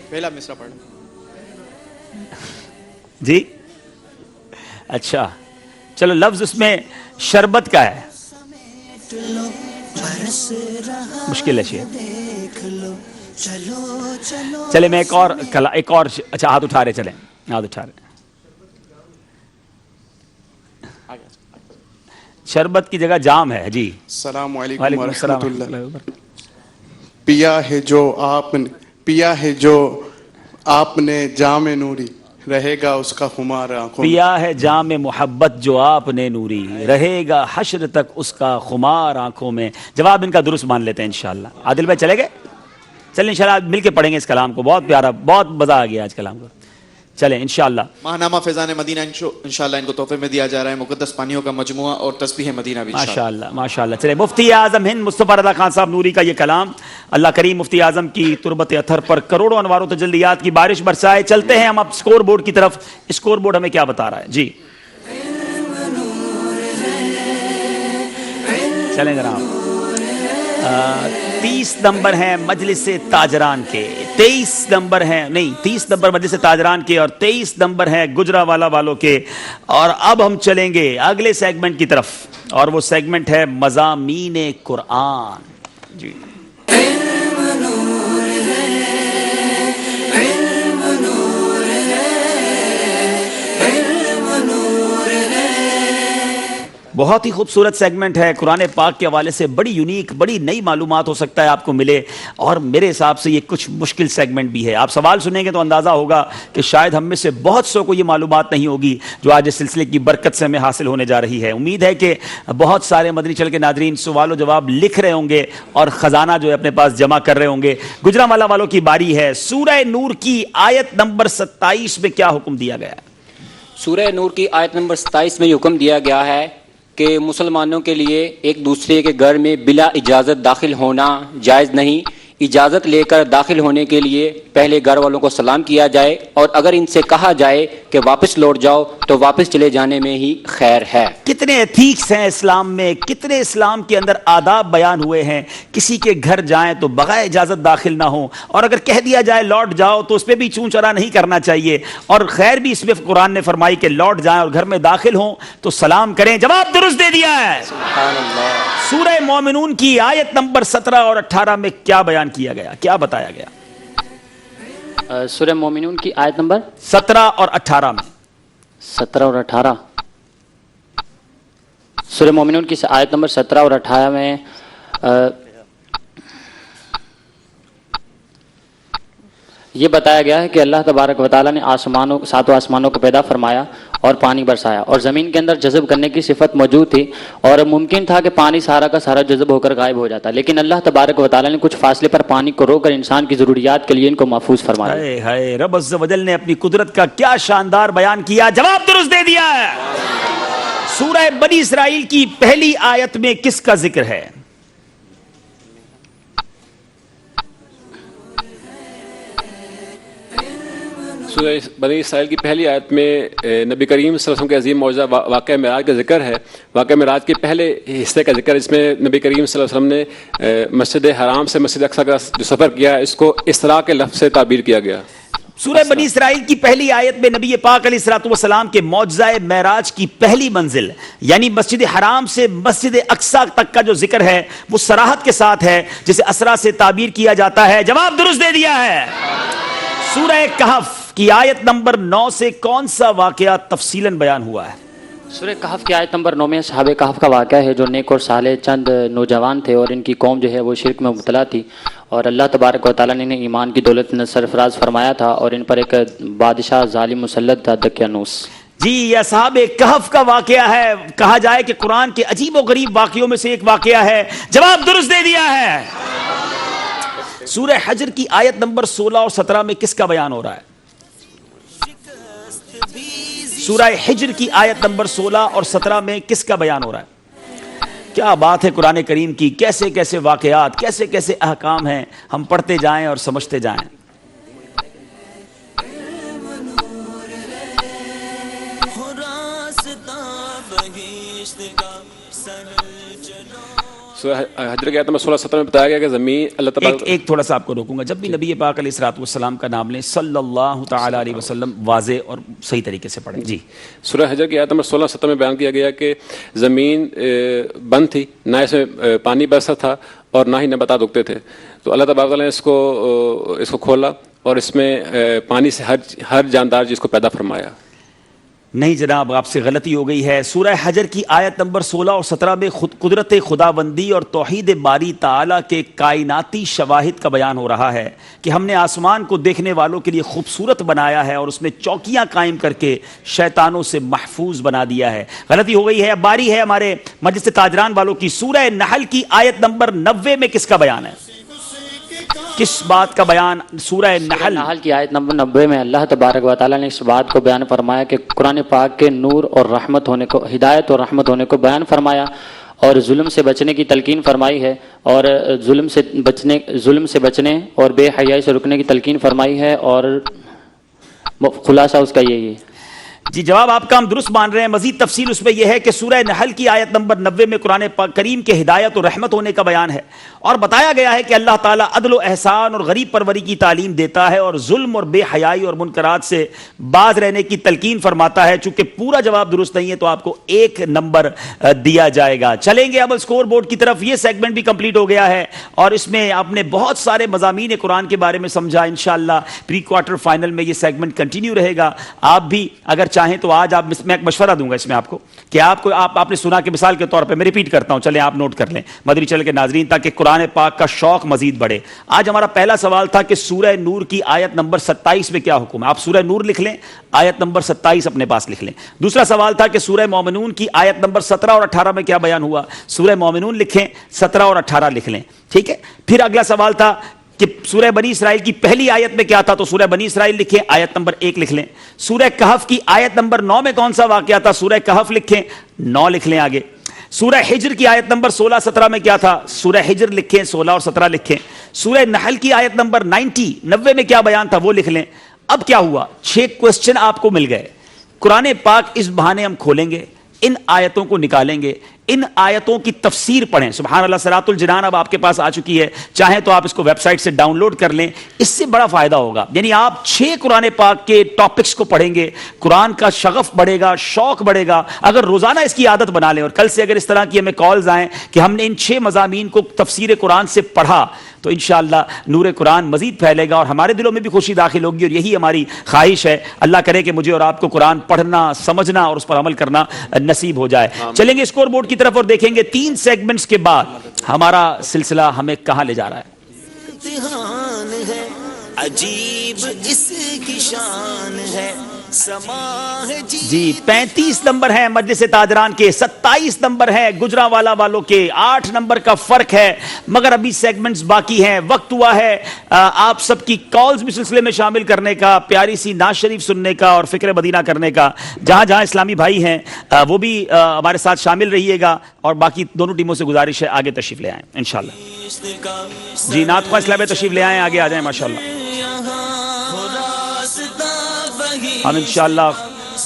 پہلا مصرع پڑھ جی. اچھا چلو لفظ اس میں شربت کا ہے. مشکل ہے شعر. چلے میں ایک اور اچھا ہاتھ اٹھا رہے. چلیں ہاتھ اٹھا رہے. شربت کی جگہ جام ہے. جی السلام علیکم ورحمۃ اللہ. پیا ہے جو آپ نے جام نوری رہے گا اس کا خمار آنکھوں میں. پیا ہے جام محبت جو آپ نے نوری رہے گا حشر تک اس کا خمار آنکھوں میں. جواب ان کا درست مان لیتے ہیں انشاءاللہ. عادل بھائی چلے گئے. چلیں انشاءاللہ مل کے پڑھیں گے اس کلام کو. بہت پیارا, بہت مزہ آ گیا آج کلام کو. چلیں انشاءاللہ. ماہنامہ فیضان مدینہ انشاءاللہ ان کو تحفے میں دیا جا رہا ہے. مقدس پانیوں کا مجموعہ اور تسبیح مدینہ بھی ماشاءاللہ ماشاءاللہ. چلیں مفتی اعظم ہند مصطفیٰ رضا خان صاحب نوری کا یہ کلام. اللہ کریم مفتی اعظم کی تربت اطہر پر کروڑوں انوار و تجلیات کی بارش برسائے. چلتے ہیں ہم اب اسکور بورڈ کی طرف. اسکور بورڈ ہمیں کیا بتا رہا ہے؟ جی چلیں جناب 30 نمبر ہیں مجلس تاجران کے، 23 نمبر ہیں نہیں 30 نمبر مجلس تاجران کے اور 23 نمبر ہیں گجرانوالہ والوں کے. اور اب ہم چلیں گے اگلے سیگمنٹ کی طرف، اور وہ سیگمنٹ ہے مضامین قرآن. جی بہت ہی خوبصورت سیگمنٹ ہے، قرآن پاک کے حوالے سے بڑی یونیک، بڑی نئی معلومات ہو سکتا ہے آپ کو ملے، اور میرے حساب سے یہ کچھ مشکل سیگمنٹ بھی ہے. آپ سوال سنیں گے تو اندازہ ہوگا کہ شاید ہم میں سے بہت سو کو یہ معلومات نہیں ہوگی جو آج اس سلسلے کی برکت سے ہمیں حاصل ہونے جا رہی ہے. امید ہے کہ بہت سارے مدنی چینل کے ناظرین سوال و جواب لکھ رہے ہوں گے اور خزانہ جو ہے اپنے پاس جمع کر رہے ہوں گے. گجرانوالہ والوں کی باری ہے. سورہ نور کی آیت نمبر 27 میں کیا حکم دیا گیا ہے؟ سورہ نور کی آیت نمبر 27 میں یہ حکم دیا گیا ہے کہ مسلمانوں کے لیے ایک دوسرے کے گھر میں بلا اجازت داخل ہونا جائز نہیں. اجازت لے کر داخل ہونے کے لیے پہلے گھر والوں کو سلام کیا جائے، اور اگر ان سے کہا جائے کہ واپس لوٹ جاؤ تو واپس چلے جانے میں ہی خیر ہے. کتنے ایتھیکس ہیں اسلام میں، کتنے اسلام کے اندر آداب بیان ہوئے ہیں. کسی کے گھر جائیں تو بغیر اجازت داخل نہ ہوں، اور اگر کہہ دیا جائے لوٹ جاؤ تو اس پہ بھی چون چرا نہیں کرنا چاہیے. اور خیر بھی اس میں قرآن نے فرمائی کہ لوٹ جائیں اور گھر میں داخل ہوں تو سلام کریں. جواب درست دے دیا ہے. سبحان اللہ. سورہ مومنون کی آیت نمبر 17 اور 18 میں کیا بیان کیا گیا، کیا بتایا گیا؟ سورہ مومنون کی آیت نمبر 17 اور 18 میں. 17 اور 18 سورہ مومنون کی آیت نمبر 17 اور 18 میں یہ بتایا گیا ہے کہ اللہ تبارک و تعالیٰ نے ساتوں آسمانوں کو پیدا فرمایا اور پانی برسایا، اور زمین کے اندر جذب کرنے کی صفت موجود تھی، اور ممکن تھا کہ پانی سارا کا سارا جذب ہو کر غائب ہو جاتا، لیکن اللہ تبارک و تعالیٰ نے کچھ فاصلے پر پانی کو روک کر انسان کی ضروریات کے لیے ان کو محفوظ فرمایا. ہائے رب عز و جل نے اپنی قدرت کا کیا شاندار بیان کیا. جواب درست دے دیا ہے. سورہ بنی اسرائیل کی پہلی آیت میں کس کا ذکر ہے؟ سورہ بنی اسرائیل کی پہلی آیت میں نبی کریم صلی اللہ علیہ وسلم کے عظیم معجزہ واقعہ معراج کا ذکر ہے. واقعہ معراج کے پہلے حصے کا ذکر، اس میں نبی کریم صلی اللہ علیہ وسلم نے مسجد حرام سے مسجد اقصی کا جو سفر کیا ہے اس کو اسراء کے لفظ سے تعبیر کیا گیا. سورہ بنی اسرائیل کی پہلی آیت میں نبی پاک علیہ الصلوۃ والسلام کے معجزہ معراج کی پہلی منزل یعنی مسجد حرام سے مسجد اقصی تک کا جو ذکر ہے وہ صراحت کے ساتھ ہے جسے اسرا سے تعبیر کیا جاتا ہے. جواب درست دے دیا ہے. سورہ کہف کی آیت نمبر 9 سے کون سا واقعہ تفصیلاً بیان ہوا ہے؟ سورہ کہف کی آیت نمبر 9 میں صحابہ کہف کا واقعہ ہے جو نیک اور صالح چند نوجوان تھے، اور ان کی قوم جو ہے وہ شرک میں مبتلا تھی، اور اللہ تبارک و تعالیٰ نے انہیں ایمان کی دولت میں سرفراز فرمایا تھا، اور ان پر ایک بادشاہ ظالم مسلط تھا دقیانوس. جی یہ اصحاب کہف کا واقعہ ہے. کہا جائے کہ قرآن کے عجیب و غریب واقعوں میں سے ایک واقعہ ہے. جواب درست دے دیا ہے. سورہ حجر کی آیت نمبر 16 اور 17 میں کس کا بیان ہو رہا ہے؟ سورہ حجر کی آیت نمبر 16 اور 17 میں کس کا بیان ہو رہا ہے؟ کیا بات ہے قرآن کریم کی. کیسے کیسے واقعات، کیسے کیسے احکام ہیں. ہم پڑھتے جائیں اور سمجھتے جائیں. سورہ حجر کی آیت نمبر 16-17 میں بتایا گیا کہ زمین اللہ تبارک ایک تھوڑا سا آپ کو روکوں گا. جب بھی نبی پاک علیہ الصلوۃ والسلام کا نام لیں صلی اللہ تعالی علیہ وسلم واضح اور صحیح طریقے سے پڑھیں. جی سورہ حجر کی آیت نمبر 16-17 میں بیان کیا گیا کہ زمین بند تھی، نہ اس میں پانی برسا تھا اور نہ ہی نباتات اگتے تھے، تو اللہ تبارک نے اس کو کھولا اور اس میں پانی سے ہر جاندار چیز کو پیدا فرمایا. نہیں جناب، آپ سے غلطی ہو گئی ہے. سورہ حجر کی آیت نمبر 16 اور 17 میں قدرت خداوندی اور توحید باری تعالیٰ کے کائناتی شواہد کا بیان ہو رہا ہے کہ ہم نے آسمان کو دیکھنے والوں کے لیے خوبصورت بنایا ہے اور اس میں چوکیاں قائم کر کے شیطانوں سے محفوظ بنا دیا ہے. غلطی ہو گئی ہے. اب باری ہے ہمارے مجلس تاجران والوں کی. سورہ نحل کی آیت نمبر 90 میں کس کا بیان ہے؟ کس بات کا بیان؟ سورہ نحل کی آیت نمبر 90 میں اللہ تبارک و تعالیٰ نے اس بات کو بیان فرمایا کہ قرآن پاک کے نور اور رحمت ہونے کو، ہدایت اور رحمت ہونے کو بیان فرمایا، اور ظلم سے بچنے کی تلقین فرمائی ہے، اور ظلم سے بچنے اور بے حیائی سے رکنے کی تلقین فرمائی ہے، اور خلاصہ اس کا یہی ہے. جی جواب آپ کا ہم درست مان رہے ہیں. مزید تفصیل اس میں یہ ہے کہ سورہ نحل کی آیت نمبر 90 میں قرآن کریم کے ہدایت و رحمت ہونے کا بیان ہے اور بتایا گیا ہے کہ اللہ تعالیٰ عدل و احسان اور غریب پروری کی تعلیم دیتا ہے اور ظلم اور بے حیائی اور منکرات سے باز رہنے کی تلقین فرماتا ہے. چونکہ پورا جواب درست نہیں ہے تو آپ کو 1 نمبر دیا جائے گا. چلیں گے اب اسکور بورڈ کی طرف. یہ سیگمنٹ بھی کمپلیٹ ہو گیا ہے اور اس میں آپ نے بہت سارے مضامین قرآن کے بارے میں سمجھا. انشاءاللہ پری کوارٹر فائنل میں یہ سیگمنٹ کنٹینیو رہے گا. آپ بھی اگر چاہیں تو آج میں ایک مشورہ دوں گا اس میں آپ کو کہ آپ نے سنا کہ مثال کے طور پہ میں ریپیٹ کرتا ہوں, چلیں آپ نوٹ کر لیں مدنی چینل کے ناظرین, تاکہ قرآن پاک کا شوق مزید بڑھے. آج ہمارا پہلا سوال تھا کہ سورہ نور کی آیت نمبر 27 میں کیا حکم ہے. آپ سورہ نور لکھ لیں, آیت نمبر 27 اپنے پاس لکھ لیں. دوسرا سوال تھا کہ سورہ مومنون کی آیت نمبر 17 اور 18 میں کیا بیان ہوا. سورہ مومنون لکھیں, 17 اور 18 لکھ لیں. ٹھیک ہے. پھر اگلا سوال تھا کہ سورہ بنی اسرائیل کی پہلی آیت میں کیا تھا, تو سورہ بنی اسرائیل لکھیں, آیت نمبر 1 لکھ لیں. سورہ کہف کی آیت نمبر 9 میں کون سا واقعہ تھا, سورہ کہف لکھیں, 9 لکھ لیں. آگے سورہ حجر کی آیت نمبر 16-17 میں کیا تھا, سورہ حجر لکھیں, 16 اور 17 لکھیں. سورہ نحل کی آیت نمبر 90 میں کیا بیان تھا وہ لکھ لیں. اب کیا ہوا, 6 کوسچن آپ کو مل گئے. قرآن پاک اس بہانے ہم کھولیں گے, ان آیتوں کو نکالیں گے, ان آیتوں کی تفسیر پڑھیں. سبحان اللہ, صراط الجنان اب آپ کے پاس آ چکی ہے, چاہیں تو آپ اس کو ویب سائٹ سے ڈاؤن لوڈ کر لیں. اس سے بڑا فائدہ ہوگا. یعنی آپ 6 قرآن پاک کے ٹاپکس کو پڑھیں گے, قرآن کا شغف بڑھے گا, شوق بڑھے گا. اگر روزانہ اس کی عادت بنا لیں, اور کل سے اگر اس طرح کی ہمیں کالز آئیں کہ ہم نے ان 6 مضامین کو تفسیر قرآن سے پڑھا, تو انشاءاللہ نور قرآن مزید پھیلے گا اور ہمارے دلوں میں بھی خوشی داخل ہوگی. اور یہی ہماری خواہش ہے. اللہ کرے کہ مجھے اور آپ کو قرآن پڑھنا, سمجھنا اور اس پر عمل کرنا نصیب ہو جائے. چلیں گے اسکور بورڈ کی طرف اور دیکھیں گے 3 سیگمنٹس کے بعد ہمارا سلسلہ ہمیں کہاں لے جا رہا ہے. امتحان ہے عجیب اس کی شان ہے, سما ہے جی 35 نمبر ہیں مجلس تاجران کے, 27 نمبر ہیں گجرانوالا والوں کے, 8 نمبر کا فرق ہے. مگر ابھی سیگمنٹس باقی ہیں. وقت ہوا ہے آپ سب کی کالز بھی سلسلے میں شامل کرنے کا, پیاری سی نعت شریف سننے کا اور فکر مدینہ کرنے کا. جہاں جہاں اسلامی بھائی ہیں وہ بھی ہمارے ساتھ شامل رہیے گا, اور باقی دونوں ٹیموں سے گزارش ہے آگے تشریف لے آئیں انشاءاللہ. جی نعت خواہ اسلامی تشریف لے آئیں, آگے آ جائیں ماشاءاللہ. ہم انشاءاللہ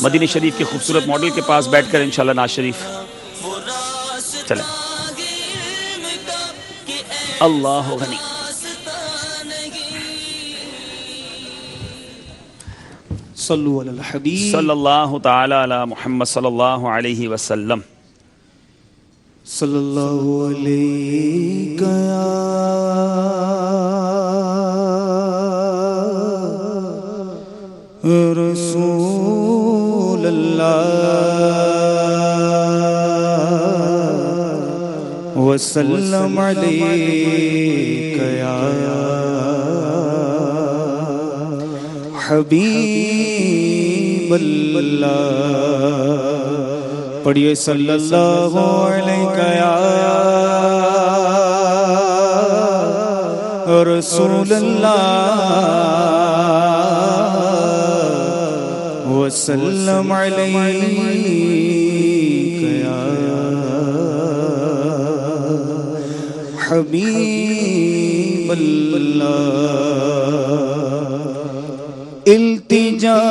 مدینہ شریف کے خوبصورت ماڈل کے پاس بیٹھ کر انشاءاللہ نعت شریف چلیں. اللہ غنی. صلو علی الحبیب صلی اللہ تعالی علی محمد صلی اللہ علیہ وسلم. صلی اللہ علیہ رسول اللہ وسلم علیک یا حبیب اللہ. پڑھیے صلی اللہ علیہ یا رسول اللہ وسلم علیک یا حبیب اللہ. التجا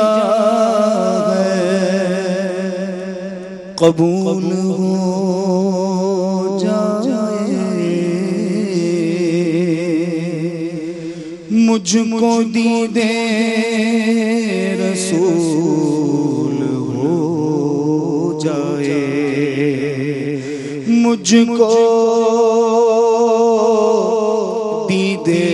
قبول ہو جائے, مجھ کو دیدے رسول ہو جائے, مجھ کو دیدے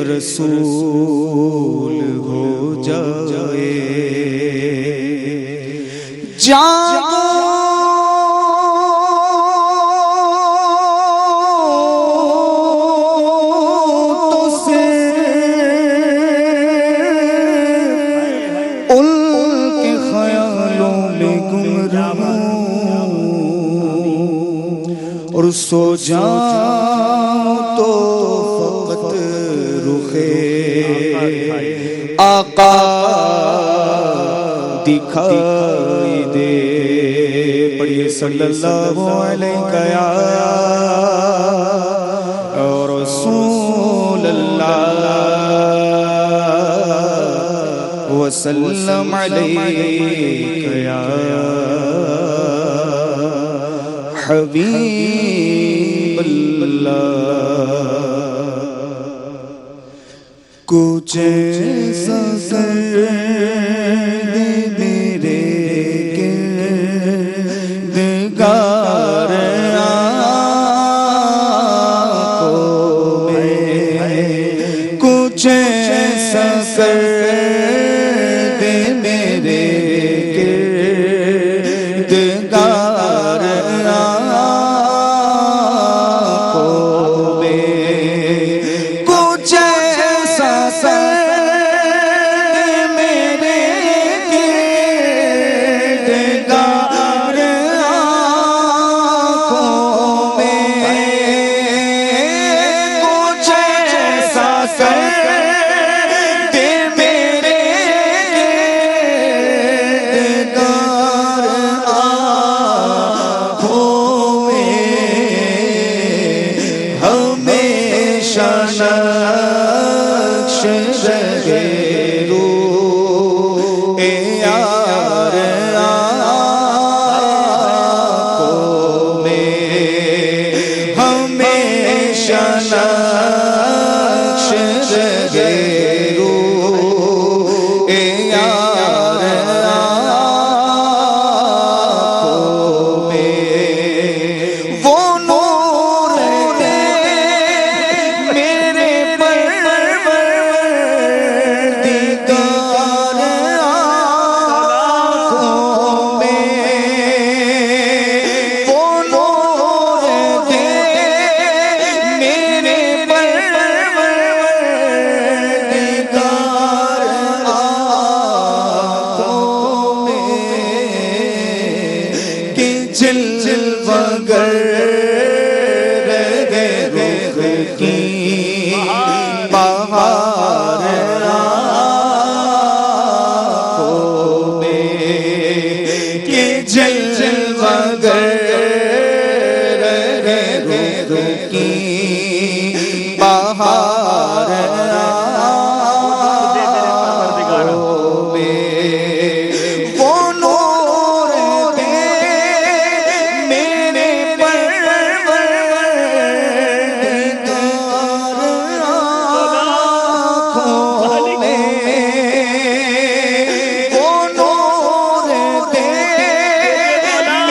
رسول ہو جائے. جاگو تو سے ان کے خیالوں میں گم رہا, اور سو جاؤں تو فقط رخے آقا دکھائی دے. پڑھیے صلی اللہ علیہ یا رسول اللہ وسلم علیک یا حبیب اللہ کچھ ایسا کر دے میرے کردگار آنکھوں میں کچھ ایسا کر دے میرے کردگار آنکھوں میں کچھ ایسا کر دے میرے کردگار آنکھوں میں کچھ ایسا کر دے میرے کردگار آنکھوں میں ہمیشہ نقش رہے روح یار آنکھوں میں ہمیشہ نقش رہے روح یار آنکھوں میں وہ نور دے میرے پروردگار آنکھوں میں وہ نور دے میرے پروردگار آنکھوں میں کہ جلوگر رہے روح کی بہار آنکھوں میں کہ جلوگر رہے روح کی بہار آنکھوں میں وہ نور دے میرے پروردگار آنکھوں میں وہ نور دے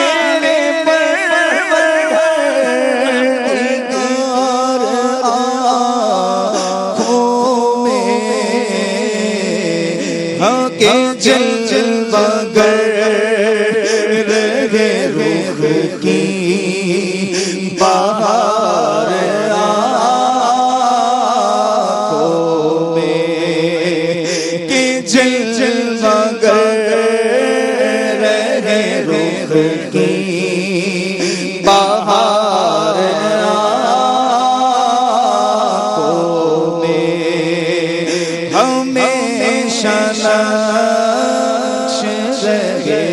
میرے پروردگار آنکھوں میں ہاں کہ جلوگر رہے روح کی بہار آنکھوں میں کہ جلوگر رہے روح کی بہار آنکھوں میں ہمیشہ نقش رہے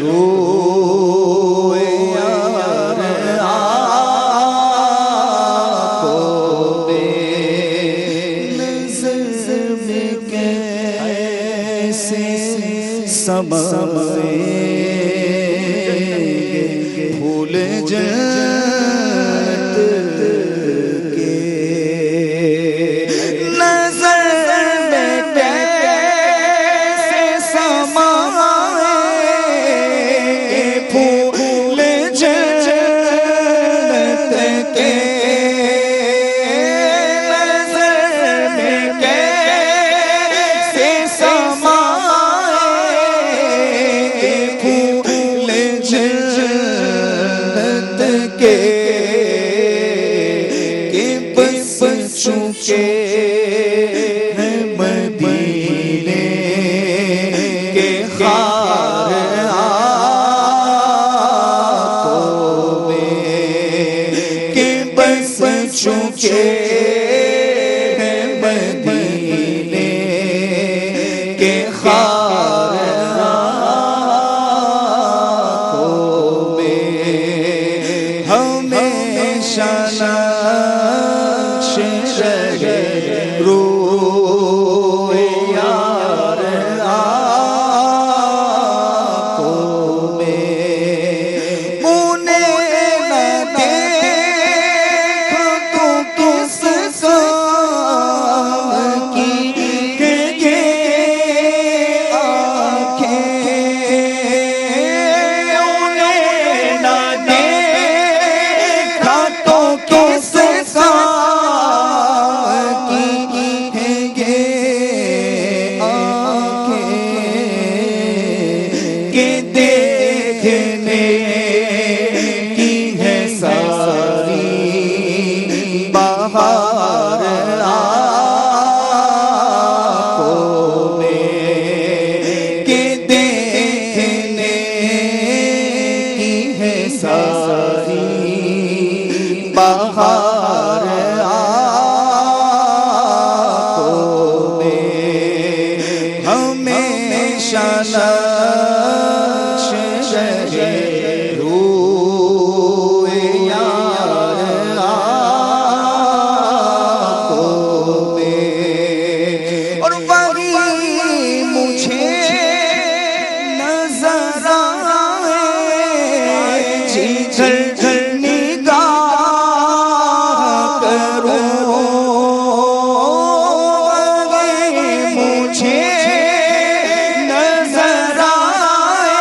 روح یار آنکھوں میں نظر میں کیسے سمائے پھول جنت کے نظر میں کیسے سمائے پھول جنت کے نظر میں کیسے سمائے پھول جنت کے کہ دیکھنے کی ہے ساری بہار آنکھوں میں، کہ دیکھنے کی ہے ساری بہار آنکھوں میں، ہمیشہ نقش رہے روئے یار آنکھوں میں، اور وہی مجھے نظر آئے جھل جھل نگاہ کروں، وہی مجھے نظر آئے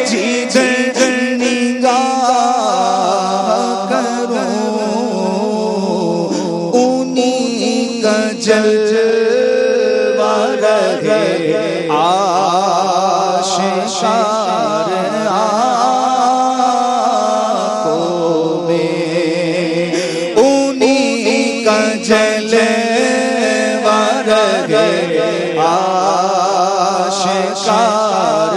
جھل جھل نگاہ کروں، انہی کا جلوہ رہے آشکار آنکھوں میں، انہی کا جلوہ رہے آشکار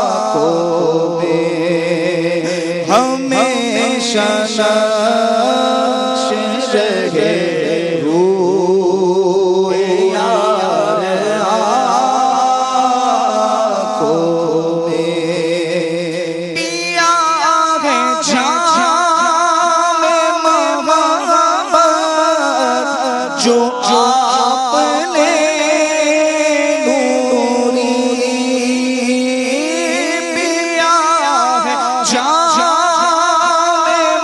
آنکھوں میں، ہمیشہ نقش رہے روئے یار آنکھوں میں، پیا ہے جام محبت جو آپ نے نوری، پیا ہے جام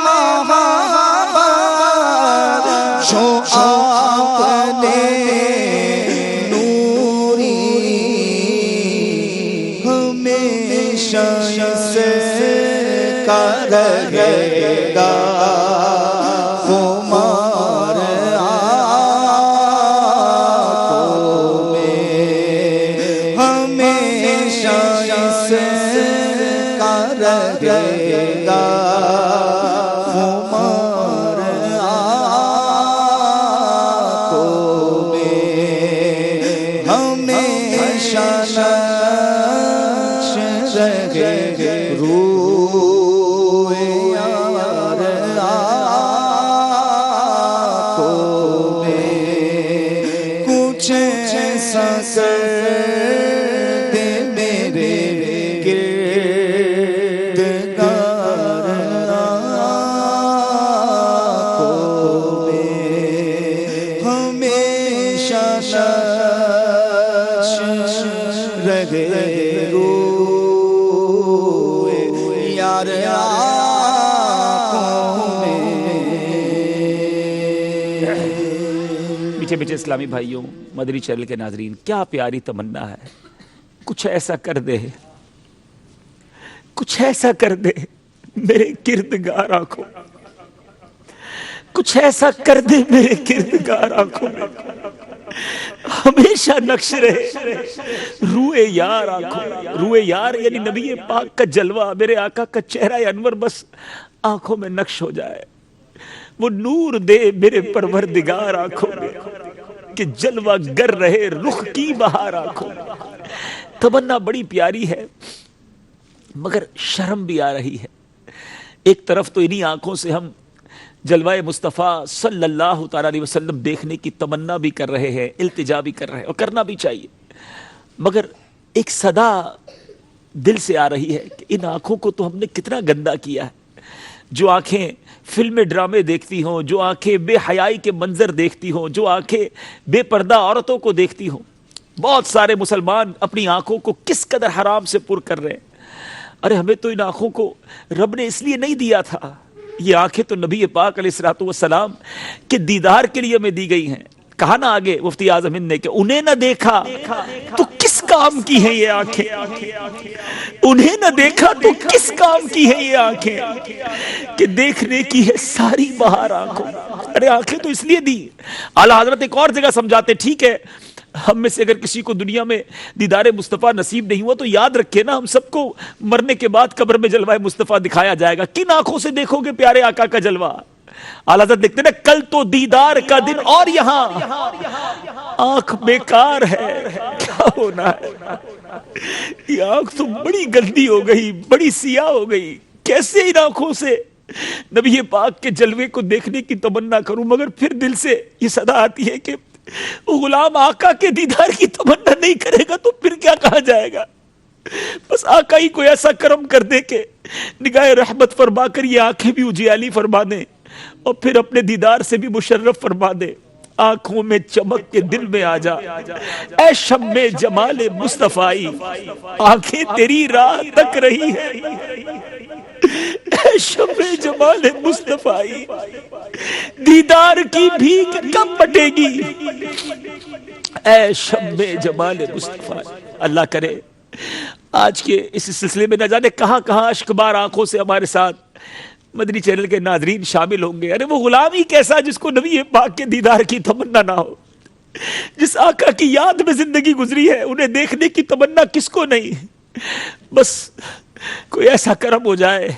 محبت جو آپ نے نوری، ہمیشہ اس کا رہے گا خمار آنکھوں میں، ہمیشہ اس کا رہے گا خمار آنکھوں میں، ہمیشہ نقش رہے روئے یار آنکھوں میں، کچھ ایسا کر دے میرے کردگار آنکھوں میں، ہمیشہ نقش رہے روئے یار آنکھوں میں۔ میٹھے میٹھے اسلامی بھائیوں، مدنی چینل کے ناظرین، کیا پیاری تمنا ہے، کچھ ایسا کر دے، کچھ ایسا کر دے میرے کردگار آنکھوں، کچھ ایسا کر دے میرے کردگار آنکھوں میں، ہمیشہ نقش رہے روئے یار آنکھوں میں۔ روئے یار یعنی نبی پاک کا جلوہ، میرے آقا کا چہرہ انور بس آنکھوں میں نقش ہو جائے، وہ نور دے میرے پروردگار آنکھوں میں، کہ جلوہ گر رہے رخ کی بہار آنکھوں میں۔ تمنا بڑی پیاری ہے مگر شرم بھی آ رہی ہے۔ ایک طرف تو انہی آنکھوں سے ہم جلوہ مصطفیٰ صلی اللہ تعالیٰ علیہ وسلم دیکھنے کی تمنا بھی کر رہے ہیں، التجا بھی کر رہے ہیں، اور کرنا بھی چاہیے، مگر ایک صدا دل سے آ رہی ہے کہ ان آنکھوں کو تو ہم نے کتنا گندا کیا ہے۔ جو آنکھیں فلمیں ڈرامے دیکھتی ہوں، جو آنکھیں بے حیائی کے منظر دیکھتی ہوں، جو آنکھیں بے پردہ عورتوں کو دیکھتی ہوں، بہت سارے مسلمان اپنی آنکھوں کو کس قدر حرام سے پر کر رہے ہیں۔ ارے ہمیں تو ان آنکھوں کو رب نے اس لیے نہیں دیا تھا، یہ آنکھیں تو نبی پاک علیہ الصلوۃ والسلام کے دیدار کے لیے ہمیں دی گئی ہیں۔ کہا نا آگے مفتی اعظم ہند نے کہ انہیں نہ دیکھا تو کس کام کی ہیں یہ آنکھیں، انہیں نہ دیکھا تو کس کام کی ہیں یہ آنکھیں، کہ دیکھنے کی ہے ساری بہار آنکھوں۔ ارے آنکھیں تو اس لیے دی۔ اعلیٰ حضرت ایک اور جگہ سمجھاتے، ٹھیک ہے ہم میں سے اگر کسی کو دنیا میں دیدار مصطفیٰ نصیب نہیں ہوا تو یاد رکھے نا، ہم سب کو مرنے کے بعد قبر میں جلوہ مصطفیٰ دکھایا جائے گا. کن آنکھوں سے دیکھو گے پیارے آقا کا جلوہ؟ اعلیٰ حضرت دیکھتے نا، کل تو دیدار کا دن اور یہاں آنکھ بیکار ہے، کیا ہونا ہے؟ یہ آنکھ تو بڑی گندی ہو گئی، بڑی سیاہ ہو گئی. کیسے ان آنکھوں سے نبی پاک کے جلوے کو دیکھنے کی تمنا کروں، مگر پھر دل سے یہ صدا آتی ہے کہ غلام آقا کے دیدار کی تمنا نہیں کرے گا تو پھر کیا کہا جائے گا؟ بس آقا ہی کوئی ایسا کرم کر دے کہ نگاہ رحمت فرما کر یہ آنکھیں بھی اجیالی فرما دے اور پھر اپنے دیدار سے بھی مشرف فرما دے. آنکھوں میں چمک کے دل میں آ جا، اے شمع جمال مصطفی، آنکھیں تیری راہ تک رہی ہے. اے شمع جمال مصطفی، دیدار کی بھیک کب پٹے گی؟ اے شمع جمال مصطفی. اللہ کرے آج کے اس سلسلے میں نہ جانے کہاں کہاں اشکبار آنکھوں سے ہمارے ساتھ مدنی چینل کے ناظرین شامل ہوں گے. ارے وہ غلام ہی کیسا جس کو نبی پاک کے دیدار کی تمنا نہ ہو، جس آقا کی یاد میں زندگی گزری ہے انہیں دیکھنے کی تمنا کس کو نہیں؟ بس کوئی ایسا کرم ہو جائے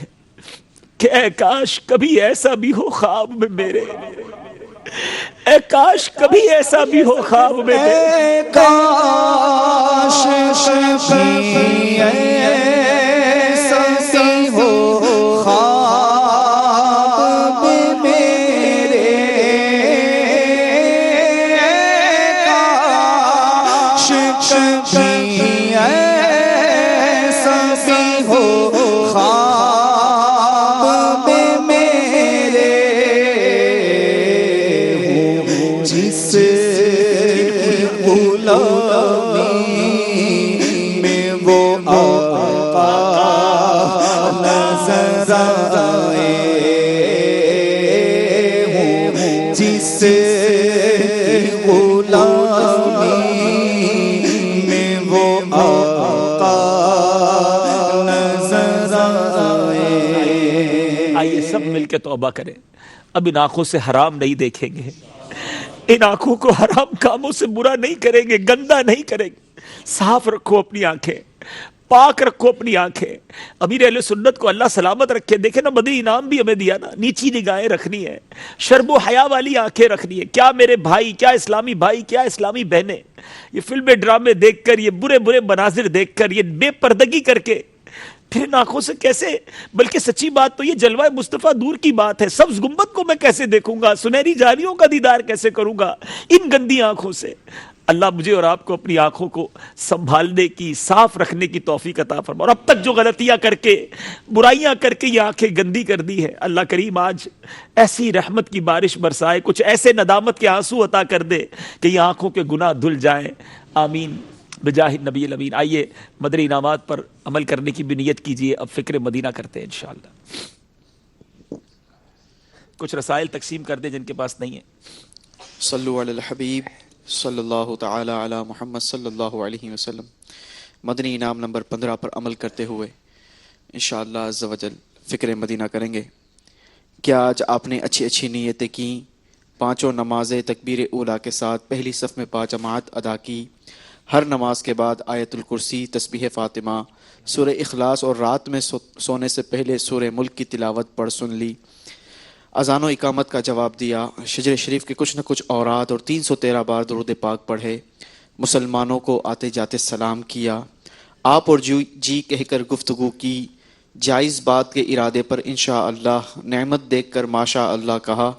کہ اے کاش کبھی ایسا بھی ہو خواب میں میرے، اے کاش کبھی ایسا بھی ہو خواب میں میرے، کاش کبھی ایسا بھی ہو خواب میں میرے، کاش کبھی ایسا بھی ہو خواب میں میرے، جس غلامی میں وہ آقا نظر آئے، جس غلامی میں وہ آقا نظر آئے. آئیے سب مل کے توبہ کریں. اب ان آنکھوں سے حرام نہیں دیکھیں گے، ان آنکھوں کو حرام کاموں سے برا نہیں کریں گے، گندا نہیں کریں گے. صاف رکھو اپنی آنکھیں، پاک رکھو اپنی آنکھیں. امیر اہل سنت کو اللہ سلامت رکھے. دیکھیں نا مدنی انعام بھی ہمیں دیا نا، نیچی نگاہیں رکھنی ہے، شرم و حیا والی آنکھیں رکھنی ہے. کیا میرے بھائی، کیا اسلامی بھائی، کیا اسلامی بہنیں یہ فلمیں ڈرامے دیکھ کر، یہ برے برے مناظر دیکھ کر، یہ بے پردگی کر کے پھر ان آنکھوں سے کیسے؟ بلکہ سچی بات تو یہ جلوہ مصطفیٰ دور کی بات ہے، سبز گنبد کو میں کیسے دیکھوں گا، سنہری جالیوں کا دیدار کیسے کروں گا ان گندی آنکھوں سے؟ اللہ مجھے اور آپ کو اپنی آنکھوں کو سنبھالنے کی، صاف رکھنے کی توفیق عطا فرما. اور اب تک جو غلطیاں کر کے، برائیاں کر کے یہ آنکھیں گندی کر دی ہے، اللہ کریم آج ایسی رحمت کی بارش برسائے، کچھ ایسے ندامت کے آنسو عطا کر دے کہ یہ آنکھوں کے گناہ دھل جائیں. آمین بجاہ النبی الامین. آئیے مدنی انعامات پر عمل کرنے کی بھی نیت کیجیے. اب فکر مدینہ کرتے ہیں انشاءاللہ. کچھ رسائل تقسیم کر دیں جن کے پاس نہیں ہے. صلو علی الحبیب صلی اللہ تعالی علی محمد صلی اللہ علیہ وسلم. مدنی انعام نمبر 15 پر عمل کرتے ہوئے انشاءاللہ عز و جل فکر مدینہ کریں گے. کیا آج آپ نے اچھی اچھی نیتیں کی، پانچوں نمازیں تکبیر اولیٰ کے ساتھ پہلی صف میں باجماعت ادا کی، ہر نماز کے بعد آیت الکرسی، تسبیح فاطمہ، سورہ اخلاص اور رات میں سونے سے پہلے سورہ ملک کی تلاوت پڑھ سن لی، اذان و اقامت کا جواب دیا، شجر شریف کے کچھ نہ کچھ اوراد اور 313 بار درود پاک پڑھے، مسلمانوں کو آتے جاتے سلام کیا، آپ اور جی کہہ کر گفتگو کی، جائز بات کے ارادے پر انشاءاللہ نعمت دیکھ کر ماشاء اللہ کہا،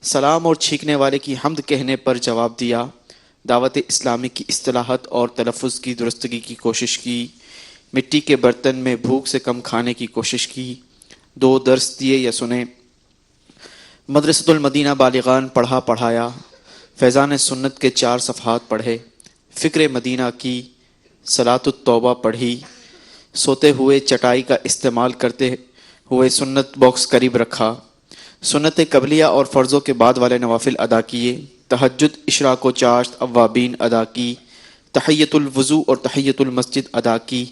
سلام اور چھینکنے والے کی حمد کہنے پر جواب دیا، دعوت اسلامی کی اصطلاحات اور تلفظ کی درستگی کی کوشش کی، مٹی کے برتن میں بھوک سے کم کھانے کی کوشش کی، 2 درس دیے یا سنے، مدرسۃ المدینہ بالغان پڑھا پڑھایا، فیضان سنت کے 4 صفحات پڑھے، فکر مدینہ کی، صلاۃ التوبہ پڑھی، سوتے ہوئے چٹائی کا استعمال کرتے ہوئے سنت باکس قریب رکھا، سنت قبلیہ اور فرضوں کے بعد والے نوافل ادا کیے، تہجد، اشراق و چاشت، اوابین ادا کی، تحیۃ الوضو اور تحیۃ المسجد ادا کی،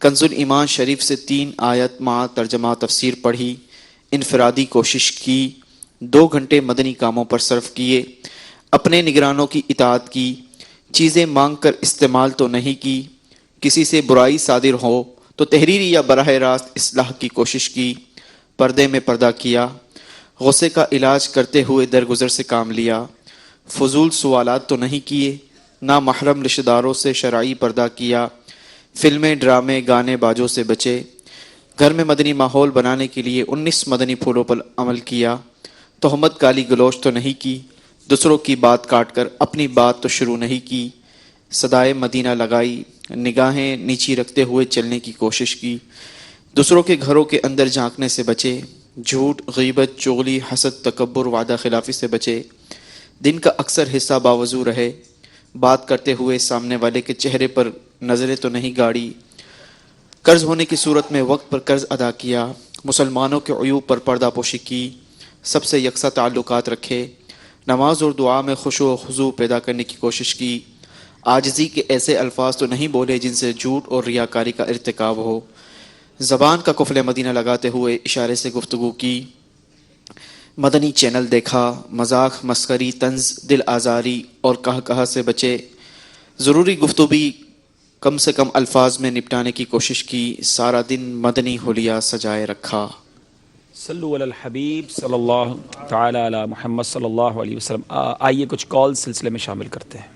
کنز الایمان شریف سے 3 آیت مع ترجمہ تفسیر پڑھی، انفرادی کوشش کی، 2 گھنٹے مدنی کاموں پر صرف کیے، اپنے نگرانوں کی اطاعت کی، چیزیں مانگ کر استعمال تو نہیں کی، کسی سے برائی صادر ہو تو تحریری یا براہ راست اصلاح کی کوشش کی، پردے میں پردہ کیا، غصے کا علاج کرتے ہوئے درگزر سے کام لیا، فضول سوالات تو نہیں کیے، نہ محرم رشتہ داروں سے شرعی پردہ کیا، فلمیں، ڈرامے، گانے باجوں سے بچے، گھر میں مدنی ماحول بنانے کے لیے 19 مدنی پھولوں پر عمل کیا، تہمت گالی گلوچ تو نہیں کی، دوسروں کی بات کاٹ کر اپنی بات تو شروع نہیں کی، صدائے مدینہ لگائی، نگاہیں نیچی رکھتے ہوئے چلنے کی کوشش کی، دوسروں کے گھروں کے اندر جھانکنے سے بچے، جھوٹ، غیبت، چغلی، حسد، تکبر، وعدہ خلافی سے بچے، دن کا اکثر حصہ باوضو رہے، بات کرتے ہوئے سامنے والے کے چہرے پر نظریں تو نہیں گاڑی، قرض ہونے کی صورت میں وقت پر قرض ادا کیا، مسلمانوں کے عیوب پر پردہ پوشی کی، سب سے یکساں تعلقات رکھے، نماز اور دعا میں خشوع و خضوع پیدا کرنے کی کوشش کی، عاجزی کے ایسے الفاظ تو نہیں بولے جن سے جھوٹ اور ریاکاری کا ارتکاب ہو، زبان کا قفل مدینہ لگاتے ہوئے اشارے سے گفتگو کی، مدنی چینل دیکھا، مذاق، مسخری، طنز، دل آزاری اور کہا سے بچے، ضروری گفتگو کم سے کم الفاظ میں نپٹانے کی کوشش کی، سارا دن مدنی حلیہ سجائے رکھا۔ صلو علی الحبیب صلی اللہ تعالی علی محمد صلی اللہ علیہ وسلم۔ آئیے کچھ کال سلسلے میں شامل کرتے ہیں۔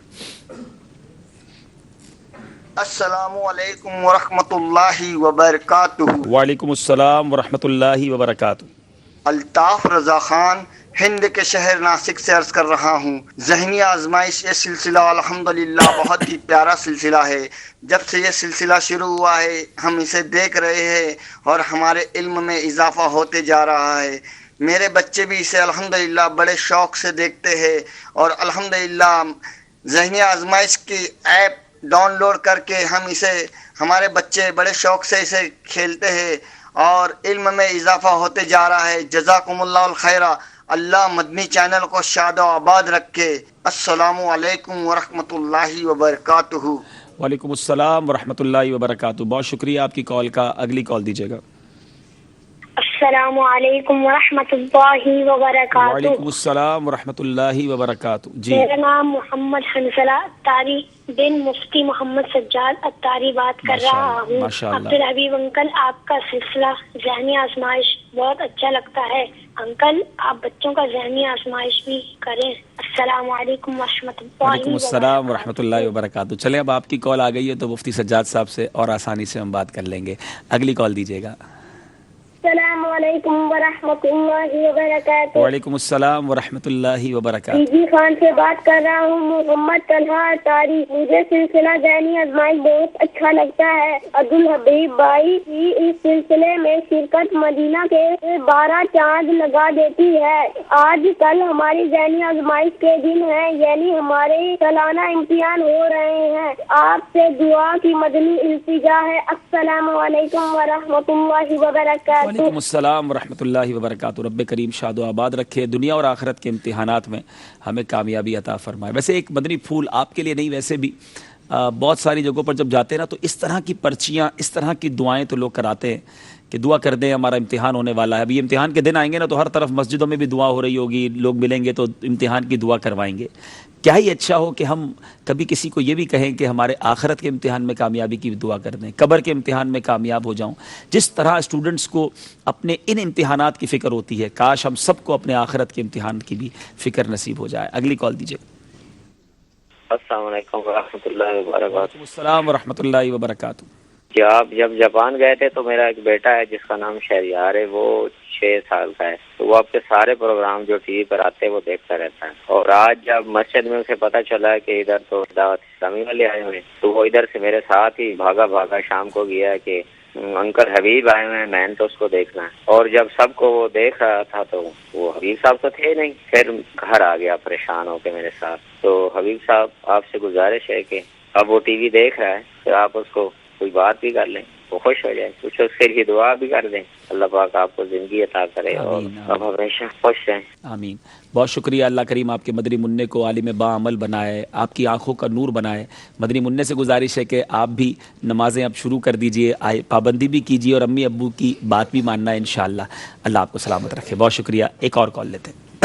السلام علیکم ورحمۃ اللہ وبرکاتہ۔ وعلیکم السلام ورحمۃ اللہ وبرکاتہ۔ الطاف رضا خان ہند کے شہر ناسک سے عرض کر رہا ہوں۔ ذہنی آزمائش یہ سلسلہ الحمدللہ بہت ہی پیارا سلسلہ ہے۔ جب سے یہ سلسلہ شروع ہوا ہے ہم اسے دیکھ رہے ہیں اور ہمارے علم میں اضافہ ہوتے جا رہا ہے۔ میرے بچے بھی اسے الحمدللہ بڑے شوق سے دیکھتے ہیں اور الحمدللہ ذہنی آزمائش کی ایپ ڈاؤن لوڈ کر کے ہم اسے ہمارے بچے بڑے شوق سے اسے کھیلتے ہیں اور علم میں اضافہ ہوتے جا رہا ہے۔ جزاکم اللہ الخیر۔ اللہ مدنی چینل کو شاد و آباد رکھے۔ السلام علیکم ورحمۃ اللہ وبرکاتہ۔ وعلیکم السلام ورحمۃ اللہ وبرکاتہ۔ بہت شکریہ آپ کی کال کا۔ اگلی کال دیجیے گا۔ السلام علیکم ورحمۃ اللہ وبرکاتہ۔ وعلیکم السلام ورحمۃ اللہ وبرکاتہ۔ جی میرا نام محمد حنظلہ اتاری بن مفتی محمد سجاد اتاری بات کر رہا ہوں۔ عبدالحبیب انکل آپ کا سلسلہ ذہنی آزمائش بہت اچھا لگتا ہے۔ انکل آپ بچوں کا ذہنی آزمائش بھی کریں۔ السلام علیکم ورحمۃ اللہ۔ وعلیکم السلام ورحمۃ اللہ وبرکاتہ۔ چلیں اب آپ کی کال آ گئی ہے تو مفتی سجاد صاحب سے اور آسانی سے ہم بات کر لیں گے۔ اگلی کال دیجیے گا۔ السلام علیکم ورحمۃ اللہ وبرکاتہ۔ وعلیکم السلام ورحمۃ اللہ وبرکاتہ۔ جی خان سے بات کر رہا ہوں، محمد طلحہ تاری۔ مجھے سلسلہ ذہنی آزمائش بہت اچھا لگتا ہے۔ عبدالحبیب بھائی کی اس سلسلے میں شرکت مدینہ کے 12 چاند لگا دیتی ہے۔ آج کل ہماری ذہنی آزمائش کے دن ہیں، یعنی ہمارے سالانہ امتحان ہو رہے ہیں۔ آپ سے دعا کی مدنی التجا ہے۔ السلام علیکم ورحمۃ اللہ وبرکاتہ۔ وعلیکم السلام ورحمۃ اللہ وبرکاتہ۔ رب کریم شاد و آباد رکھے، دنیا اور آخرت کے امتحانات میں ہمیں کامیابی عطا فرمائے۔ ویسے ایک مدنی پھول آپ کے لیے نہیں، ویسے بھی بہت ساری جگہوں پر جب جاتے ہیں نا تو اس طرح کی پرچیاں، اس طرح کی دعائیں تو لوگ کراتے ہیں کہ دعا کر دیں ہمارا امتحان ہونے والا ہے۔ ابھی یہ امتحان کے دن آئیں گے نا تو ہر طرف مسجدوں میں بھی دعا ہو رہی ہوگی، لوگ ملیں گے تو امتحان کی دعا کروائیں گے۔ کیا ہی اچھا ہو کہ ہم کبھی کسی کو یہ بھی کہیں کہ ہمارے آخرت کے امتحان میں کامیابی کی دعا کر دیں، قبر کے امتحان میں کامیاب ہو جاؤں۔ جس طرح اسٹوڈنٹس کو اپنے ان امتحانات کی فکر ہوتی ہے، کاش ہم سب کو اپنے آخرت کے امتحان کی بھی فکر نصیب ہو جائے۔ اگلی کال دیجیے۔ السلام علیکم ورحمۃ اللہ وبرکاتہ۔ وعلیکم السلام ورحمۃ اللہ وبرکاتہ۔ جی آپ جب جاپان گئے تھے تو میرا ایک بیٹا ہے جس کا نام شہریار ہے، وہ 6 سال کا ہے، تو وہ آپ کے سارے پروگرام جو ٹی وی پر آتے ہیں وہ دیکھتا رہتا ہے۔ اور آج جب مسجد میں اسے پتہ چلا کہ ادھر تو دعوت اسلامی والے آئے ہوئے تو وہ ادھر سے میرے ساتھ ہی بھاگا شام کو گیا کہ انکل حبیب آئے ہوئے ہیں، میں نے تو اس کو دیکھنا ہے۔ اور جب سب کو وہ دیکھ رہا تھا تو وہ حبیب صاحب تو تھے نہیں، پھر گھر آ گیا پریشان ہو کے میرے ساتھ۔ تو حبیب صاحب آپ سے گزارش ہے کہ اب وہ ٹی وی دیکھ رہا ہے تو آپ اس کو کوئی بات بھی کر لیں، وہ خوش ہو جائے، کچھ اس کے لیے دعا بھی کر دیں، اللہ پاک آپ کو زندگی عطا کرے اور آپ ہمیشہ خوش رہیں۔ آمین۔ بہت شکریہ۔ اللہ کریم آپ کے مدنی منع کو عالم با عمل بنائے، آپ کی آنکھوں کا نور بنائے۔ مدنی منع سے گزارش ہے کہ آپ بھی نمازیں اب شروع کر دیجئے، پابندی بھی کیجئے اور امی ابو کی بات بھی ماننا ہے انشاءاللہ۔ اللہ آپ کو سلامت رکھے۔ بہت شکریہ۔ ایک اور کال لیتے ہیں۔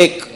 1,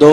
2,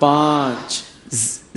5।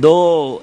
2,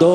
2,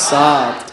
7,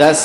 10,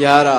11,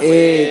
1,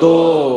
2,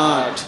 8,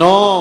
9,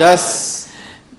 10,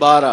12।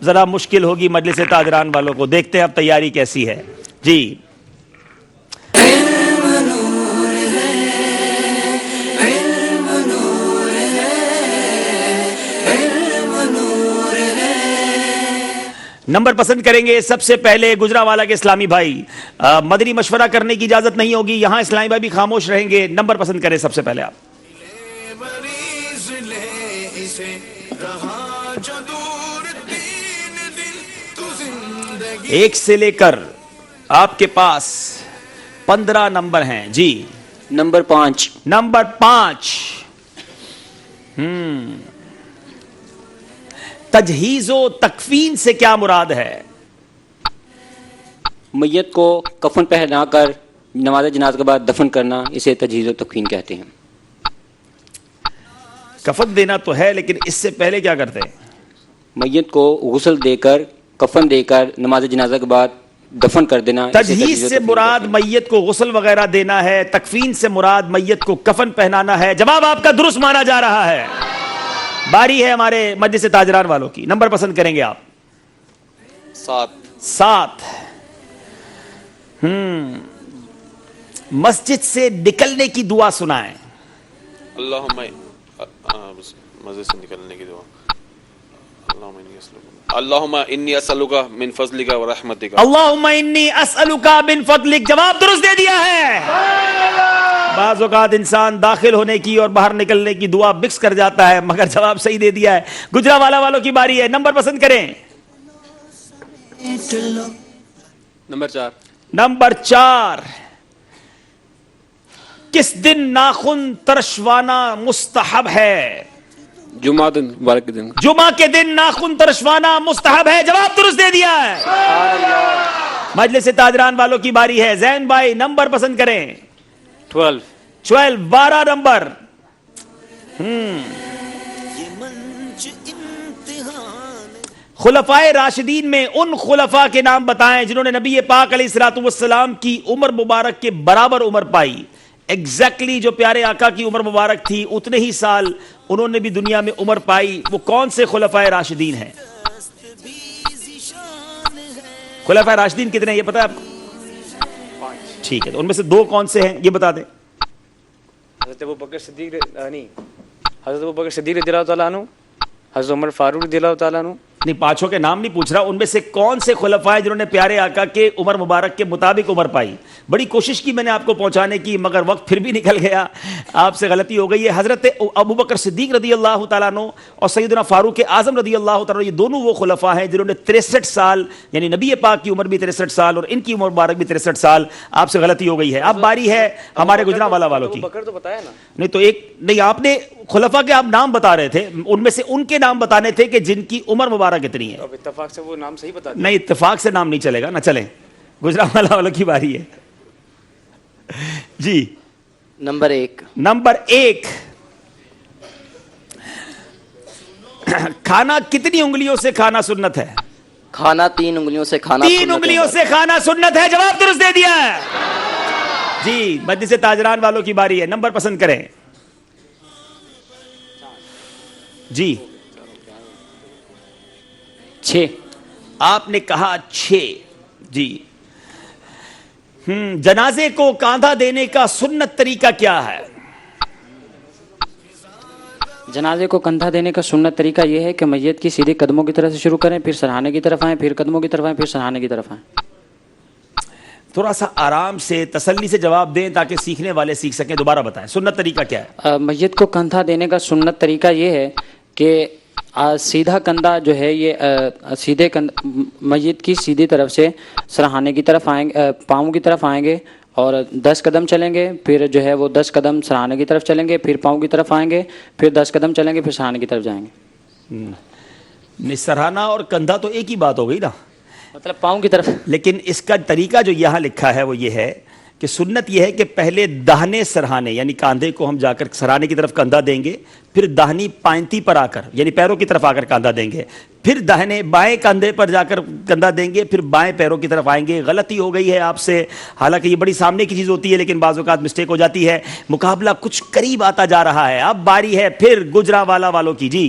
ذرا مشکل ہوگی مجلس تاجران والوں کو. دیکھتے ہیں اب تیاری کیسی ہے. جی نمبر پسند کریں گے سب سے پہلے گجرانوالہ کے اسلامی بھائی. مدنی مشورہ کرنے کی اجازت نہیں ہوگی, یہاں اسلامی بھائی بھی خاموش رہیں گے. نمبر پسند کریں سب سے پہلے آپ. ایک سے لے کر آپ کے پاس 15 نمبر ہیں. جی نمبر 5. نمبر 5. تجہیز و تکفین سے کیا مراد ہے؟ میت کو کفن پہنا کر نماز جنازہ کے بعد دفن کرنا, اسے تجہیز و تکفین کہتے ہیں. کفن دینا تو ہے, لیکن اس سے پہلے کیا کرتے ہیں؟ میت کو غسل دے کر, کفن دے کر نماز جنازہ کے بعد دفن کر دینا. تجہیز سے مراد میت کو غسل وغیرہ دینا ہے, تکفین سے مراد میت کو کفن پہنانا ہے. جواب آپ کا درست مانا جا رہا ہے. باری ہے ہمارے مجلس تاجران والوں کی. نمبر پسند کریں گے آپ. 7. مسجد سے نکلنے کی دعا سنائیں. مسجد سے نکلنے کی دعا. اللہم انی اسألک من فضلک و رحمتک. اللہم انی اسألک من فضلک. جواب درست دے دیا ہے. بعض اوقات انسان داخل ہونے کی اور باہر نکلنے کی دعا مکس کر جاتا ہے, مگر جواب صحیح دے دیا ہے. گجرانوالہ والوں کی باری ہے. نمبر پسند کریں. نمبر 4. نمبر 4. کس دن ناخن ترشوانا مستحب ہے؟ جمعہ دن مبارک کے دن. جمعہ کے دن ناخن ترشوانا مستحب ہے. جواب درست دے دیا ہے. مجلس تاجران والوں کی باری ہے. زین بھائی نمبر پسند کریں. 12. 12 نمبر. خلفائے راشدین میں ان خلفاء کے نام بتائیں جنہوں نے نبی پاک علیہ الصلوۃ والسلام کی عمر مبارک کے برابر عمر پائی. ایگزیکٹلی جو پیارے آقا کی عمر مبارک تھی اتنے ہی سال انہوں نے بھی دنیا میں عمر پائی. وہ کون سے خلفائے راشدین ہیں؟ خلفائے راشدین کتنے ہیں یہ پتہ ہے آپ کو؟ 5. ٹھیک ہے, تو ان میں سے 2 کون سے ہیں یہ بتا دیں. حضرت ابوبکر صدیق حضرت ابوبکر صدیق رضی اللہ تعالیٰ عنہ, حضرت عمر فاروق رضی اللہ تعالیٰ عنہ. نہیں, 5 کے نام نہیں پوچھ رہا, ان میں سے کون سے خلفاء ہیں جنہوں نے پیارے آقا کے عمر مبارک کے مطابق عمر پائی. بڑی کوشش کی میں نے آپ کو پہنچانے کی, مگر وقت پھر بھی نکل گیا, آپ سے غلطی ہو گئی ہے. حضرت ابوبکر صدیق رضی اللہ تعالیٰ عنہ اور سیدنا فاروق اعظم رضی اللہ تعالیٰ عنہ, یہ دونوں وہ خلفاء ہیں جنہوں نے 63 سال, یعنی نبی پاک کی عمر بھی 63 سال اور ان کی عمر مبارک بھی 63 سال. آپ سے غلطی ہو گئی ہے. اب باری ہے ہمارے گجرانوالہ والوں کی. ابوبکر تو بتایا نا. نہیں تو ایک نہیں, آپ نے خلفاء کے آپ نام بتا رہے تھے, ان میں سے ان کے نام بتانے تھے کہ جن کی عمر مبارک اتنی ہے. اتفاق سے وہ نام صحیح بتا دیا. نہیں, اتفاق سے نام نہیں چلے گا نا. چلیں, گجرانوالہ والوں کی باری ہے. جی نمبر 1. نمبر 1. کھانا کتنی انگلیوں سے کھانا سنت ہے؟ کھانا 3 انگلیوں سے کھانا 3 انگلیوں سے کھانا سنت ہے. جواب درست دے دیا ہے. جی مجلس تاجران والوں کی باری ہے. نمبر پسند کریں. جی 6. آپ نے کہا 6. جی جنازے کو کاندھا دینے کا سنت طریقہ کیا ہے؟ جنازے کو کندھا دینے کا سنت طریقہ یہ ہے کہ میت کی سیدھے قدموں کی طرف سے شروع کریں, پھر سرہانے کی طرف آئیں, پھر قدموں کی طرف آئیں, پھر سرہانے کی طرف آئیں. تھوڑا سا آرام سے تسلی سے جواب دیں تاکہ سیکھنے والے سیکھ سکیں. دوبارہ بتائیں سنت طریقہ کیا ہے؟ میت کو کندھا دینے کا سنت طریقہ یہ ہے کہ سیدھا کندھا جو ہے یہ سیدھے میت کی سیدھی طرف سے سرہانے کی طرف آئیں گے, پاؤں کی طرف آئیں گے اور 10 قدم چلیں گے, پھر جو ہے وہ 10 قدم سرہانے کی طرف چلیں گے, پھر پاؤں کی طرف آئیں گے, پھر 10 قدم چلیں گے, پھر سرہانے کی طرف جائیں گے. سرہانہ اور کندھا تو ایک ہی بات ہو گئی نا, مطلب پاؤں کی طرف. لیکن اس کا طریقہ جو یہاں لکھا ہے وہ یہ ہے کہ سنت یہ ہے کہ پہلے داہنے سرہانے یعنی کاندھے کو ہم جا کر سرہانے کی طرف کندھا دیں گے, پھر داہنی پائنتی پر آ کر یعنی پیروں کی طرف آ کر کندھا دیں گے, پھر داہنے بائیں کندھے پر جا کر کندھا دیں گے, پھر بائیں پیروں کی طرف آئیں گے. غلطی ہو گئی ہے آپ سے, حالانکہ یہ بڑی سامنے کی چیز ہوتی ہے لیکن بعض اوقات مسٹیک ہو جاتی ہے. مقابلہ کچھ قریب آتا جا رہا ہے. اب باری ہے پھر گجرانوالہ والوں کی. جی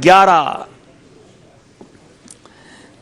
11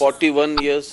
41 years।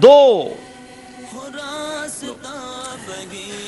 2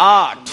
8।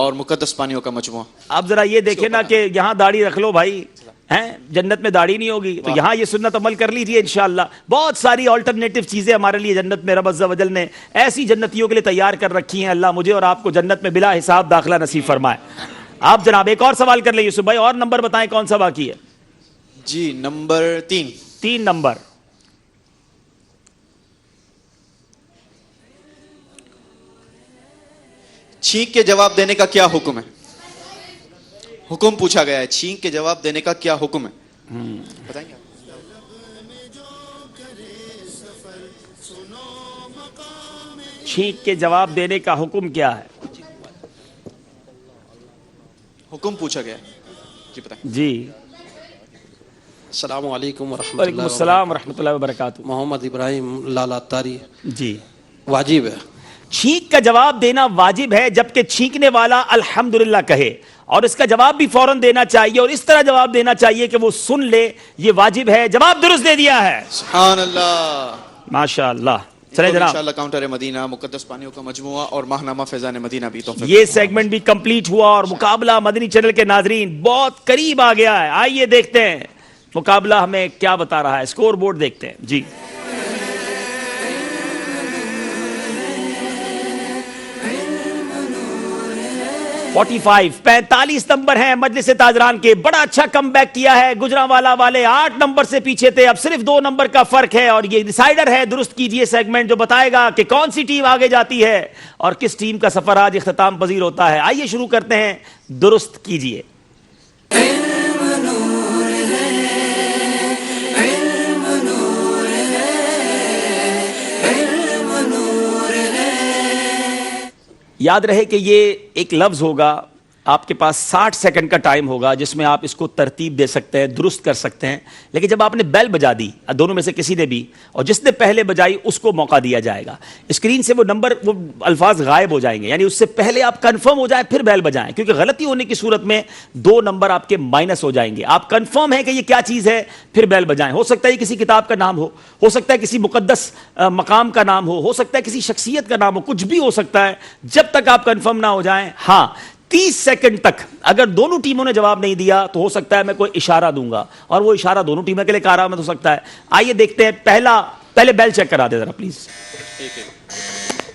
اور مقدس پانیوں کا مجموعہ. آپ ذرا یہ دیکھیں نا کہ یہاں داڑھی رکھ لو بھائی, ہیں جنت میں داڑھی نہیں ہوگی تو یہاں یہ سنت عمل کر لیجیے انشاءاللہ. بہت ساری آلٹرنیٹو چیزیں ہمارے لیے جنت میں رب عز و جل نے ایسی جنتیوں کے لیے تیار کر رکھی ہیں. اللہ مجھے اور آپ کو جنت میں بلا حساب داخلہ نصیب فرمائے. آپ جناب ایک اور سوال کر لیں یوسف بھائی, اور نمبر بتائیں کون سا باقی ہے. جی نمبر 3. 3 نمبر. چھینک کے جواب دینے کا کیا حکم ہے؟ حکم پوچھا گیا ہے, چھینک کے جواب دینے کا کیا حکم ہے؟ بتائیں گے چھینک کے جواب دینے کا حکم کیا ہے؟ حکم پوچھا گیا ہے جی, بتائیں. جی السلام علیکم ورحمۃ اللہ. وعلیکم السلام ورحمۃ اللہ وبرکاتہ. محمد ابراہیم لالا تاری. جی واجب ہے. چھینک کا جواب دینا واجب ہے جبکہ چھینکنے والا الحمدللہ کہے, اور اس کا جواب بھی فوراً دینا چاہیے اور اس طرح جواب دینا چاہیے کہ وہ سن لے. یہ واجب ہے. جواب درست دے دیا ہے. سبحان اللہ, ماشاء اللہ. چلے جناب, انشاءاللہ کاؤنٹر مدینہ, مقدس پانیوں کا مجموعہ اور ماہنامہ فیضان مدینہ بھی تو یہ سیگمنٹ بھی کمپلیٹ ہوا اور مقابلہ مدنی چینل کے ناظرین بہت قریب آ گیا ہے. آئیے دیکھتے ہیں مقابلہ ہمیں کیا بتا رہا ہے. اسکور بورڈ دیکھتے ہیں. جی 45 نمبر ہیں مجلس تاجران کے. بڑا اچھا کم بیک کیا ہے گجرانوالا والے. 8 نمبر سے پیچھے تھے, اب صرف 2 نمبر کا فرق ہے اور یہ ڈیسائیڈر ہے. درست کیجئے سیگمنٹ جو بتائے گا کہ کون سی ٹیم آگے جاتی ہے اور کس ٹیم کا سفر آج اختتام پذیر ہوتا ہے. آئیے شروع کرتے ہیں. درست کیجئے. یاد رہے کہ یہ ایک لفظ ہوگا, آپ کے پاس 60 سیکنڈ کا ٹائم ہوگا جس میں آپ اس کو ترتیب دے سکتے ہیں, درست کر سکتے ہیں. لیکن جب آپ نے بیل بجا دی, دونوں میں سے کسی نے بھی, اور جس نے پہلے بجائی اس کو موقع دیا جائے گا. اسکرین سے وہ نمبر, وہ الفاظ غائب ہو جائیں گے, یعنی اس سے پہلے آپ کنفرم ہو جائیں پھر بیل بجائیں, کیونکہ غلطی ہونے کی صورت میں 2 نمبر آپ کے مائنس ہو جائیں گے. آپ کنفرم ہیں کہ یہ کیا چیز ہے پھر بیل بجائیں. ہو سکتا ہے یہ کسی کتاب کا نام ہو سکتا ہے کسی مقدس مقام کا نام ہو سکتا ہے کسی شخصیت کا نام ہو, کچھ بھی ہو سکتا ہے. جب تک آپ کنفرم نہ ہو جائیں, ہاں 30 سیکنڈ تک اگر دونوں ٹیموں نے جواب نہیں دیا تو ہو سکتا ہے میں کوئی اشارہ دوں گا اور وہ اشارہ دونوں ٹیموں کے لیے کارآمد ہو سکتا ہے. آئیے دیکھتے ہیں. پہلے بیل چیک کرا دے ذرا پلیز.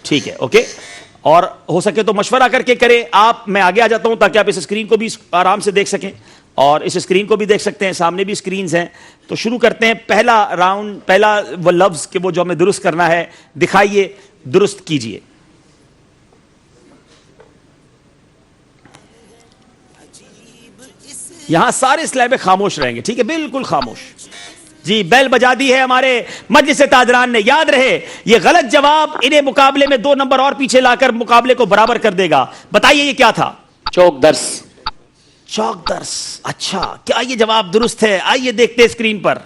ٹھیک ہے, اوکے. اور ہو سکے تو مشورہ کر کے کریں. میں آگے آ جاتا ہوں تاکہ آپ اس اسکرین کو بھی آرام سے دیکھ سکیں اور اس اسکرین کو بھی دیکھ سکتے ہیں. سامنے بھی اسکرینز ہیں. تو شروع کرتے ہیں. پہلا راؤنڈ, پہلا وہ لفظ کہ وہ جو ہمیں درست کرنا ہے دکھائیے, درست کیجئے. یہاں سارے سلیبے خاموش رہیں گے, ٹھیک ہے, بالکل خاموش. جی بیل بجا دی ہے ہمارے مجلس تاجران نے. یاد رہے یہ غلط جواب انہیں مقابلے میں 2 نمبر اور پیچھے لا کر مقابلے کو برابر کر دے گا. بتائیے یہ کیا تھا؟ چوک درس. چوک درس. اچھا, کیا یہ جواب درست ہے؟ آئیے دیکھتے ہیں اسکرین پر.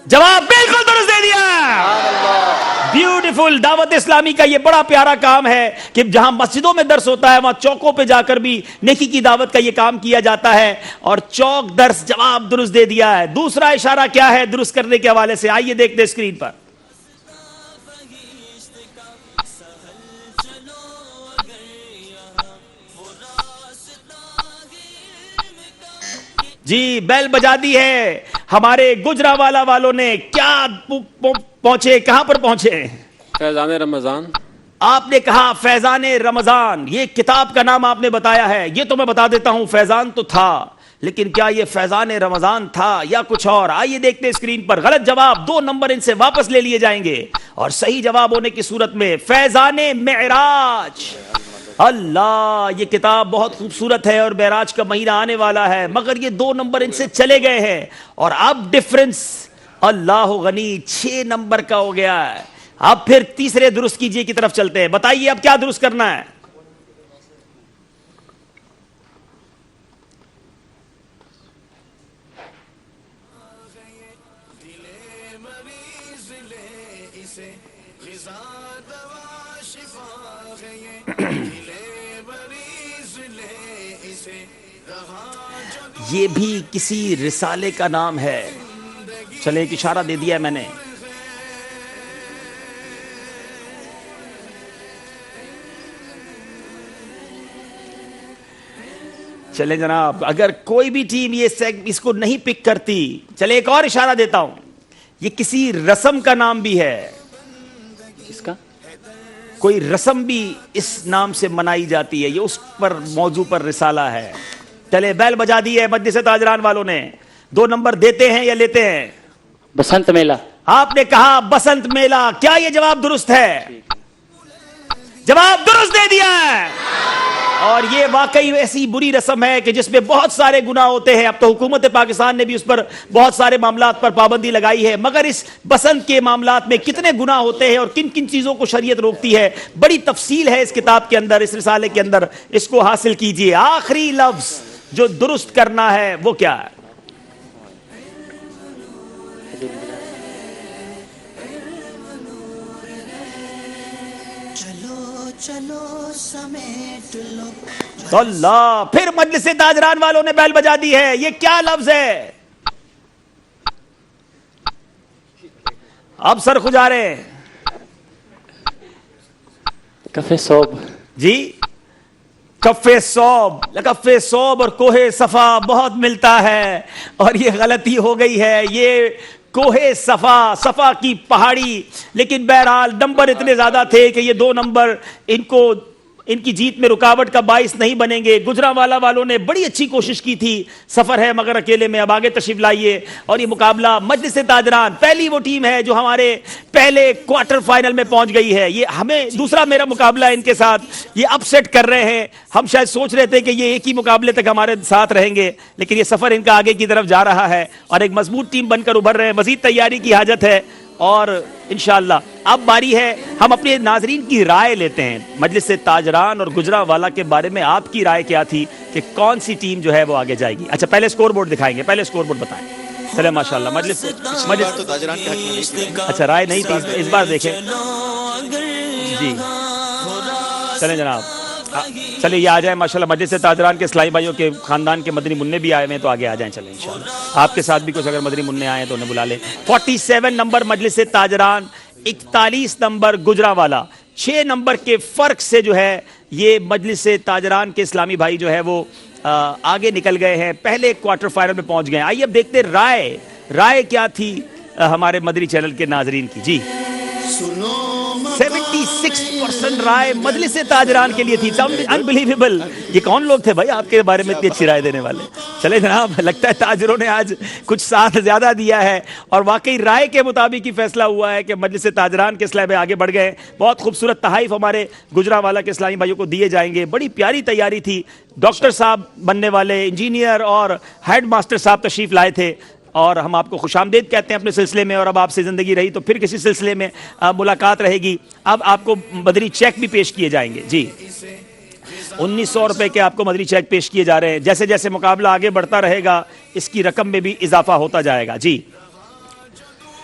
جواب بالکل درست دے دیا. بیوٹیفل. دعوت اسلامی کا یہ بڑا پیارا کام ہے کہ جہاں مسجدوں میں درس ہوتا ہے وہاں چوکوں پہ جا کر بھی نیکی کی دعوت کا یہ کام کیا جاتا ہے. اور چوک درس جواب درست دے دیا ہے. دوسرا اشارہ کیا ہے درست کرنے کے حوالے سے؟ آئیے دیکھتے ہیں اسکرین پر. جی بیل بجا دی ہے ہمارے گجرانوالا والوں نے. کیا پہنچے, کہاں پر پہنچے؟ فیضان رمضان. آپ نے کہا فیضان رمضان. یہ کتاب کا نام آپ نے بتایا ہے. یہ تو میں بتا دیتا ہوں فیضان تو تھا, لیکن کیا یہ فیضان رمضان تھا یا کچھ اور؟ آئیے دیکھتے ہیں اسکرین پر. غلط جواب 2 نمبر ان سے واپس لے لیے جائیں گے اور صحیح جواب ہونے کی صورت میں فیضان معراج. اللہ, یہ کتاب بہت خوبصورت ہے اور معراج کا مہینہ آنے والا ہے, مگر یہ 2 نمبر ان سے چلے گئے ہیں اور اب ڈفرنس اللہ غنی 6 نمبر کا ہو گیا ہے. اب پھر تیسرے درست کیجئے کی طرف چلتے ہیں. بتائیے اب کیا درست کرنا ہے؟ یہ بھی کسی رسالے کا نام ہے. چلے ایک اشارہ دے دیا ہے میں نے. چلے جناب, اگر کوئی بھی ٹیم یہ اس کو نہیں پک کرتی, چلے ایک اور اشارہ دیتا ہوں, یہ کسی رسم کا نام بھی ہے. کس کا؟ کوئی رسم بھی اس نام سے منائی جاتی ہے, یہ اس پر موضوع پر رسالہ ہے. چلے بیل بجا دی ہے مجلس تاجران والوں نے, 2 نمبر دیتے ہیں یا لیتے ہیں؟ بسنت میلہ. آپ نے کہا بسنت میلہ, کیا یہ جواب درست ہے؟ جواب درست دے دیا ہے. اور یہ واقعی ایسی بری رسم ہے کہ جس میں بہت سارے گناہ ہوتے ہیں. اب تو حکومت پاکستان نے بھی اس پر بہت سارے معاملات پر پابندی لگائی ہے, مگر اس بسنت کے معاملات میں کتنے گناہ ہوتے ہیں اور کن کن چیزوں کو شریعت روکتی ہے, بڑی تفصیل ہے اس کتاب کے اندر, اس رسالے کے اندر. اس کو حاصل کیجئے. آخری لفظ جو درست کرنا ہے وہ کیا ہے؟ اللہ, پھر مجلس تاجران والوں نے بیل بجا دی ہے. یہ کیا لفظ ہے؟ اب سر کھجا رہے ہیں. کفِ صوب. جی, کفِ صوب. کفِ صوب اور کوہ صفا بہت ملتا ہے, اور یہ غلطی ہو گئی ہے. یہ کوہ صفا, صفا کی پہاڑی, لیکن بہرحال نمبر اتنے زیادہ تھے کہ یہ 2 نمبر ان کی جیت میں رکاوٹ کا باعث نہیں بنیں گے. گجرانوالہ والوں نے بڑی اچھی کوشش کی تھی, سفر ہے مگر اکیلے میں. اب آگے تشریف لائیے. اور یہ مقابلہ مجلس تاجران پہلی وہ ٹیم ہے جو ہمارے پہلے کوارٹر فائنل میں پہنچ گئی ہے. یہ ہمیں دوسرا میرا مقابلہ ان کے ساتھ, یہ اپ سیٹ کر رہے ہیں. ہم شاید سوچ رہے تھے کہ یہ ایک ہی مقابلے تک ہمارے ساتھ رہیں گے, لیکن یہ سفر ان کا آگے کی طرف جا رہا ہے اور ایک مضبوط ٹیم بن کر ابھر رہے ہیں. مزید تیاری کی حاجت ہے, اور انشاءاللہ اب باری ہے ہم اپنے ناظرین کی رائے لیتے ہیں. مجلس تاجران اور گجرانوالہ کے بارے میں آپ کی رائے کیا تھی کہ کون سی ٹیم جو ہے وہ آگے جائے گی؟ اچھا, پہلے سکور بورڈ دکھائیں گے, پہلے سکور بورڈ بتائیں. چلے ماشاءاللہ. مجلس تو تاجران کے حق میں نہیں تھی. اچھا, رائے نہیں تھی, اس بار دیکھیں. جی چلیں جناب, چلے یہ آ جائیں. ماشاءاللہ مجلس تاجران کے اسلامی بھائیوں کے خاندان کے مدنی منع بھی آئے ہوئے ہیں, تو آگے آ جائیں. چلیں انشاءاللہ آپ کے ساتھ بھی کچھ اگر مدنی منع آئے تو انہیں بلا لیں. 47 نمبر مجلس تاجران, 41 نمبر گجرانوالہ. 6 نمبر کے فرق سے جو ہے یہ مجلس تاجران کے اسلامی بھائی جو ہے وہ آگے نکل گئے ہیں, پہلے کوارٹر فائنل میں پہنچ گئے ہیں. آئیے اب دیکھتے رائے کیا تھی ہمارے مدنی چینل کے ناظرین کی. جی 76% رائے مجلس تاجران کے لیے تھی. انبلیویبل. یہ کون لوگ تھے بھائی آپ کے بارے میں اتنی اچھی رائے دینے والے؟ چلے جناب, لگتا ہے تاجروں نے آج کچھ ساتھ زیادہ دیا ہے, اور واقعی رائے کے مطابق ہی فیصلہ ہوا ہے کہ مجلس تاجران کے اسلامی آگے بڑھ گئے. بہت خوبصورت تحائف ہمارے گجرانوالہ کے اسلامی بھائیوں کو دیے جائیں گے. بڑی پیاری تیاری تھی. ڈاکٹر صاحب بننے والے, انجینئر اور ہیڈ ماسٹر صاحب تشریف لائے تھے, اور ہم آپ کو خوش آمدید کہتے ہیں اپنے سلسلے میں. اور اب آپ سے زندگی رہی تو پھر کسی سلسلے میں ملاقات رہے گی. اب آپ کو مدنی چیک بھی پیش کیے جائیں گے. جی 1900 روپے کے آپ کو مدنی چیک پیش کیے جا رہے ہیں. جیسے جیسے مقابلہ آگے بڑھتا رہے گا اس کی رقم میں بھی اضافہ ہوتا جائے گا. جی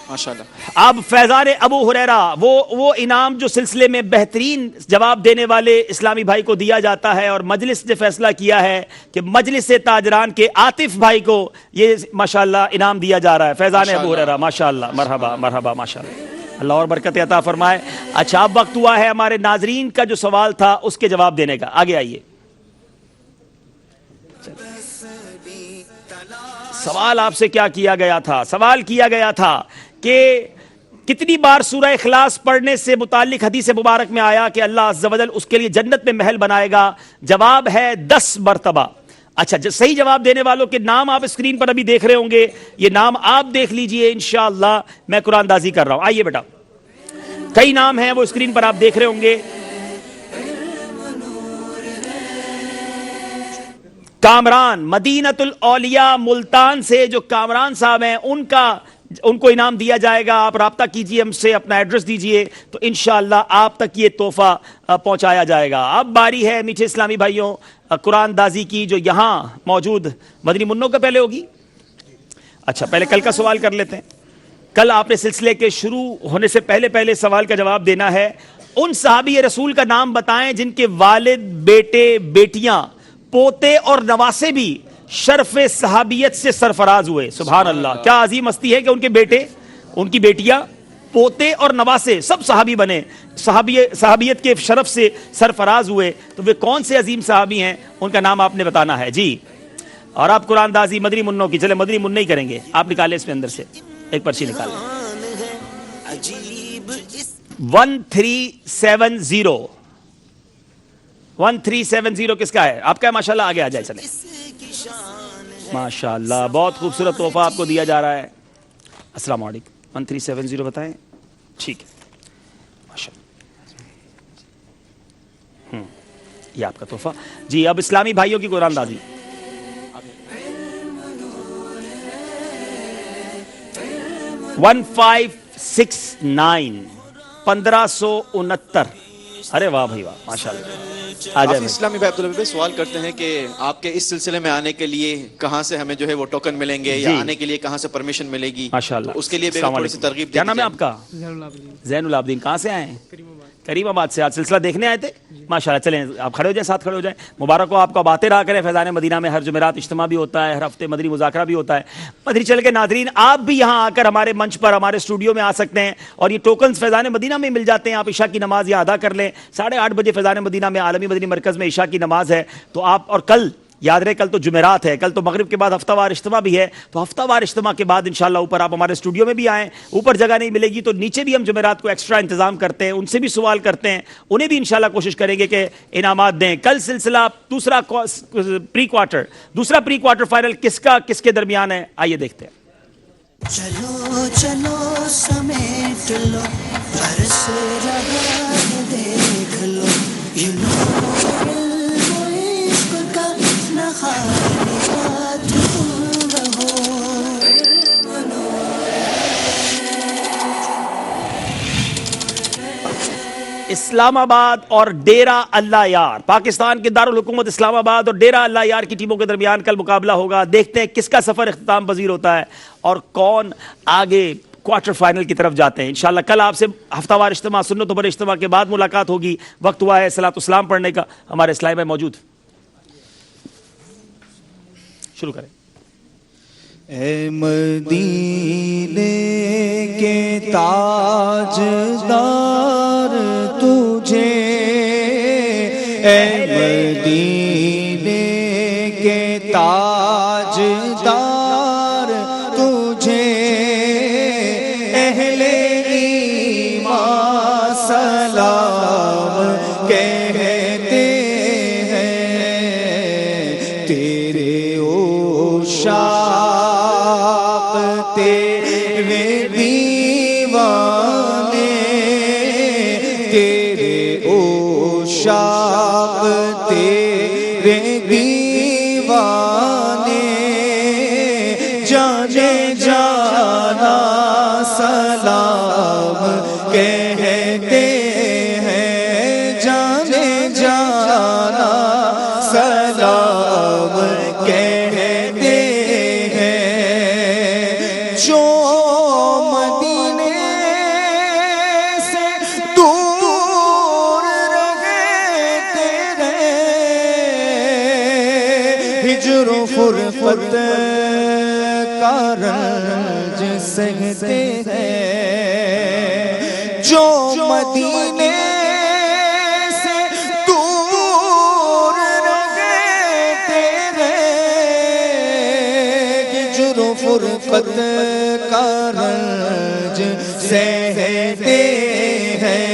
ماشاءاللہ. اب فیضان ابو ہریرہ, وہ انعام جو سلسلے میں بہترین جواب دینے والے اسلامی بھائی کو دیا جاتا ہے, اور مجلس نے فیصلہ کیا ہے کہ مجلس تاجران کے عاطف بھائی کو یہ ماشاءاللہ انعام دیا جا رہا ہے. فیضان ابو ہریرہ ماشاءاللہ, مرحبا مرحبا, ماشاءاللہ, اللہ اور برکت عطا فرمائے. اچھا, اب وقت ہوا ہے ہمارے ناظرین کا جو سوال تھا اس کے جواب دینے کا. آگے آئیے. سوال آپ سے کیا کیا گیا تھا؟ سوال کیا گیا تھا کہ کتنی بار سورہ اخلاص پڑھنے سے متعلق حدیث مبارک میں آیا کہ اللہ عز و جل اس کے لیے جنت میں محل بنائے گا؟ جواب ہے 10 مرتبہ. اچھا, صحیح جواب دینے والوں کے نام آپ اسکرین پر ابھی دیکھ رہے ہوں گے, یہ نام آپ دیکھ لیجئے. انشاءاللہ میں قرآن دازی کر رہا ہوں. آئیے بیٹا, کئی نام ہیں وہ اسکرین پر آپ دیکھ رہے ہوں گے. کامران, مدینۃ الاولیاء ملتان سے جو کامران صاحب ہیں ان کو انعام دیا جائے گا. آپ رابطہ کیجئے ہم سے, اپنا ایڈریس دیجئے تو انشاءاللہ آپ تک یہ تحفہ پہنچایا جائے گا. اب باری ہے میٹھے اسلامی بھائیوں قرآن دازی کی, جو یہاں موجود مدنی منوں کا پہلے ہوگی. اچھا, پہلے کل کا سوال کر لیتے ہیں. کل آپ نے سلسلے کے شروع ہونے سے پہلے سوال کا جواب دینا ہے. ان صحابی رسول کا نام بتائیں جن کے والد, بیٹے, بیٹیاں, پوتے اور نواسے بھی شرف صحابیت سے سرفراز ہوئے. سبحان اللہ, کیا عظیم ہستی ہے کہ ان کے بیٹے, ان کی بیٹیاں پوتے اور نواسے سب صحابی بنے, صحابیت کے شرف سے سرفراز ہوئے, تو وہ کون سے عظیم صحابی ہیں, ان کا نام آپ نے بتانا ہے جی. اور آپ قرآن دازی مدنی منوں کی, چلے مدنی منہ ہی کریں گے, آپ نکالیں اس میں اندر سے ایک پرچی نکال لیں. 1370 کس کا ہے, آپ کا ہے ماشاءاللہ, آگے آ جائے چلیں. ماشاءاللہ بہت خوبصورت تحفہ آپ کو دیا جا رہا ہے. السلام علیکم. 1370 بتائیں, ٹھیک ہے ماشاءاللہ. یہ آپ کا تحفہ جی. اب اسلامی بھائیوں کی قرآن دازی. ون 1569. ارے واہ بھائی واہ, ماشاءاللہ. اسلامی بھائی عبداللہ سوال کرتے ہیں کہ آپ کے اس سلسلے میں آنے کے لیے کہاں سے ہمیں جو ہے وہ ٹوکن ملیں گے, یا آنے کے لیے کہاں سے پرمیشن ملے گی, ماشاءاللہ. اس کے لیے تھوڑی سی ترغیب. کیا نام ہے آپ کا؟ زین العابدین. کہاں سے آئے ہیں؟ کریم آباد سے. آج سلسلہ دیکھنے آئے تھے ماشاءاللہ. چلیں آپ کھڑے ہو جائیں, ساتھ کھڑے ہو جائیں. مبارک ہو آپ کو, اب آتے رہا کریں. فیضان مدینہ میں ہر جمعرات اجتماع بھی ہوتا ہے, ہر ہفتے مدنی مذاکرہ بھی ہوتا ہے. مدنی چینل کے ناظرین, آپ بھی یہاں آ کر ہمارے منچ پر, ہمارے اسٹوڈیو میں آ سکتے ہیں, اور یہ ٹوکنز فیضان مدینہ میں مل جاتے ہیں. آپ عشاء کی نماز یہاں ادا کر لیں. 8:30 بجے فیضان مدینہ میں عالمی مدنی مرکز میں عشاء کی نماز ہے. تو آپ, اور کل یاد رہے کل تو جمعرات ہے, کل تو مغرب کے بعد ہفتہ وار اجتماع بھی ہے. تو ہفتہ وار اجتماع کے بعد انشاءاللہ اوپر آپ ہمارے اسٹوڈیو میں بھی آئیں. اوپر جگہ نہیں ملے گی تو نیچے بھی ہم جمعرات کو ایکسٹرا انتظام کرتے ہیں, ان سے بھی سوال کرتے ہیں, انہیں بھی انشاءاللہ کوشش کریں گے کہ انعامات دیں. کل سلسلہ دوسرا پری کوارٹر فائنل کس کے درمیان ہے, آئیے دیکھتے ہیں. چلو چلو سمیٹ لو, برس رہا ہے دیکھ لو, یہ لو عشق کا نخالی بات تم رہو. اسلام آباد اور ڈیرہ اللہ یار, پاکستان کے دارالحکومت اسلام آباد اور ڈیرہ اللہ یار کی ٹیموں کے درمیان کل مقابلہ ہوگا. دیکھتے ہیں کس کا سفر اختتام پذیر ہوتا ہے اور کون آگے کوارٹر فائنل کی طرف جاتے ہیں. انشاءاللہ کل آپ سے ہفتہ وار اجتماع, سنتوں پر اجتماع کے بعد ملاقات ہوگی. وقت ہوا ہے صلاۃ السلام پڑھنے کا. ہمارے اسلامی بھائی موجود, شروع کریں. اے مدینے کے تاجدار تجھے, اے مدینے کے تاجدار تجھے, اہل ایمان سلام کہتے ہیں, تیرے عشاق تیرے دیوانے, تیرے عشاق تیرے دیوانے, جانے جانا سلام کہتے ہیں, جانے جانا سلام کہتے ہیں. جو مدینے سے دور رہتے ہیں, ہجر و فرقت کا رنج سہتے ہیں. جو مدینے سے دور رہتے ہیں, ہجر و فرقت کا رنج سہتے ہیں.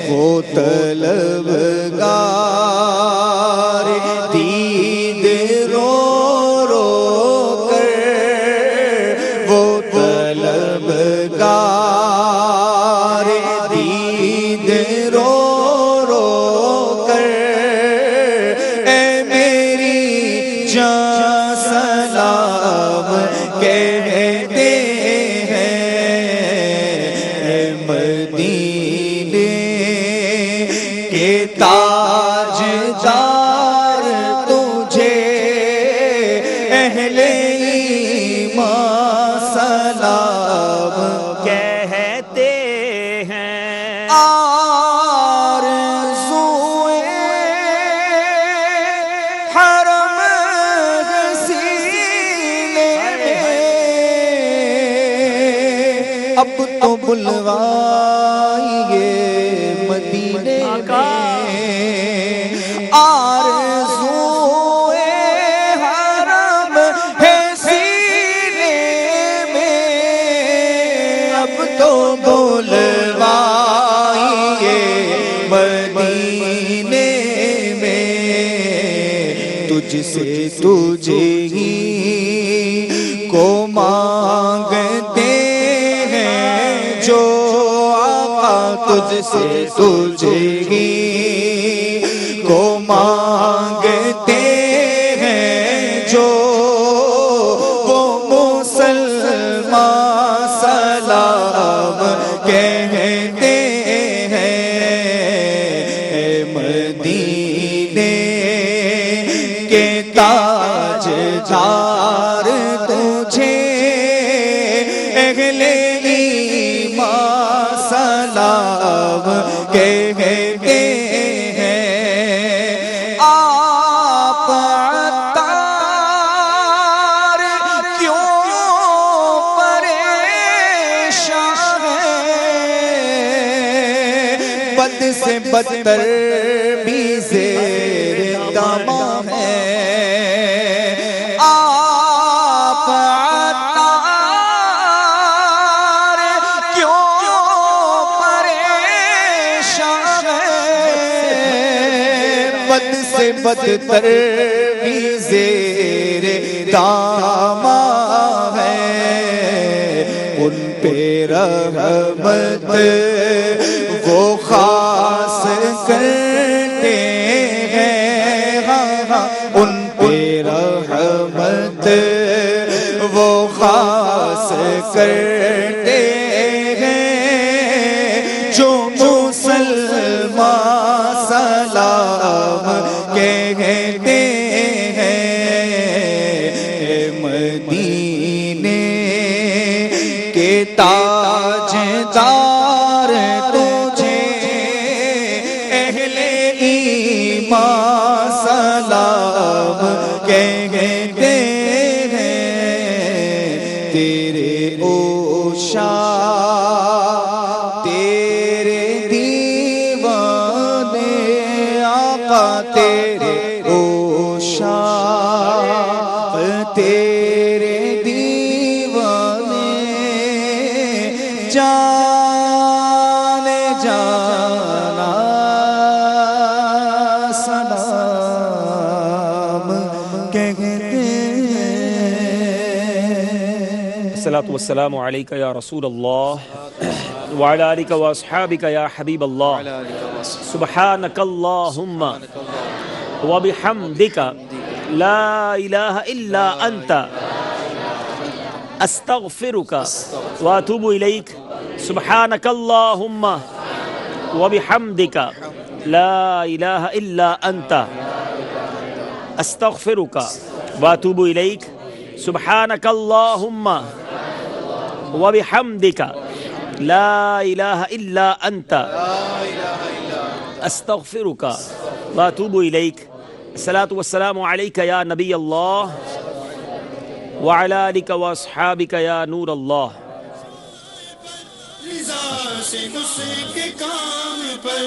وہ طلبگار دید رو رو کر, وہ طلبگار دید رو رو کر, اے میری جان سلام کہتے ہیں. اے مدینے کے تاج اب تو بلوائیے مدینے میں آرزوئے حرم ہے سینے میں اب تو بلوائیے مدینے میں تجھ سے تجھے ہی کو مانگتے ہیں جو آقا تجھ سے تجھے ہی کو مانگتے ہیں جو وہ مسلمان سلام کہتے ہیں مدینے کے تاجدار تجھے اہل ایمان سلام کہتے ہیں آپ عطار کیوں پریشان ہیں بد سے بدتر بھی زیر دامہ ہے آپ عطار کیوں پریشان ہیں بد سے بدتر بھی زیر دامہ ہے ان پہ رحمت وہ خاص کرتے ہیں ان پہ رحمت وہ خاص کرتے ہیں جو مسلمان سلام کہتے ہیں مدینے کے تاجدار تجھے اہل ایمان سلام کہتے ہیں تیرے اوشا تیرے دیوانے آقا تیرے اوشا تیرے دیوانے جان جانا سلام کہتے ہیں الصلاۃ والسلام علیک یا رسول اللہ وعلی آلک واصحابک یا حبیب اللہ سبحانک اللہم وبحمدک لا الہ الا انت استغفرک واتوب الیک سبحانک اللہم وبحمدک لا الہ الا انت استغفرک واتوب الیک سبحانک اللہم وبحمدک لا الہ الا انت استغفرک واتوب الیک الصلاۃ والسلام علیک یا نبی اللہ وعلی آلک واصحابک یا نور اللہ رضا سے اس کے کام پر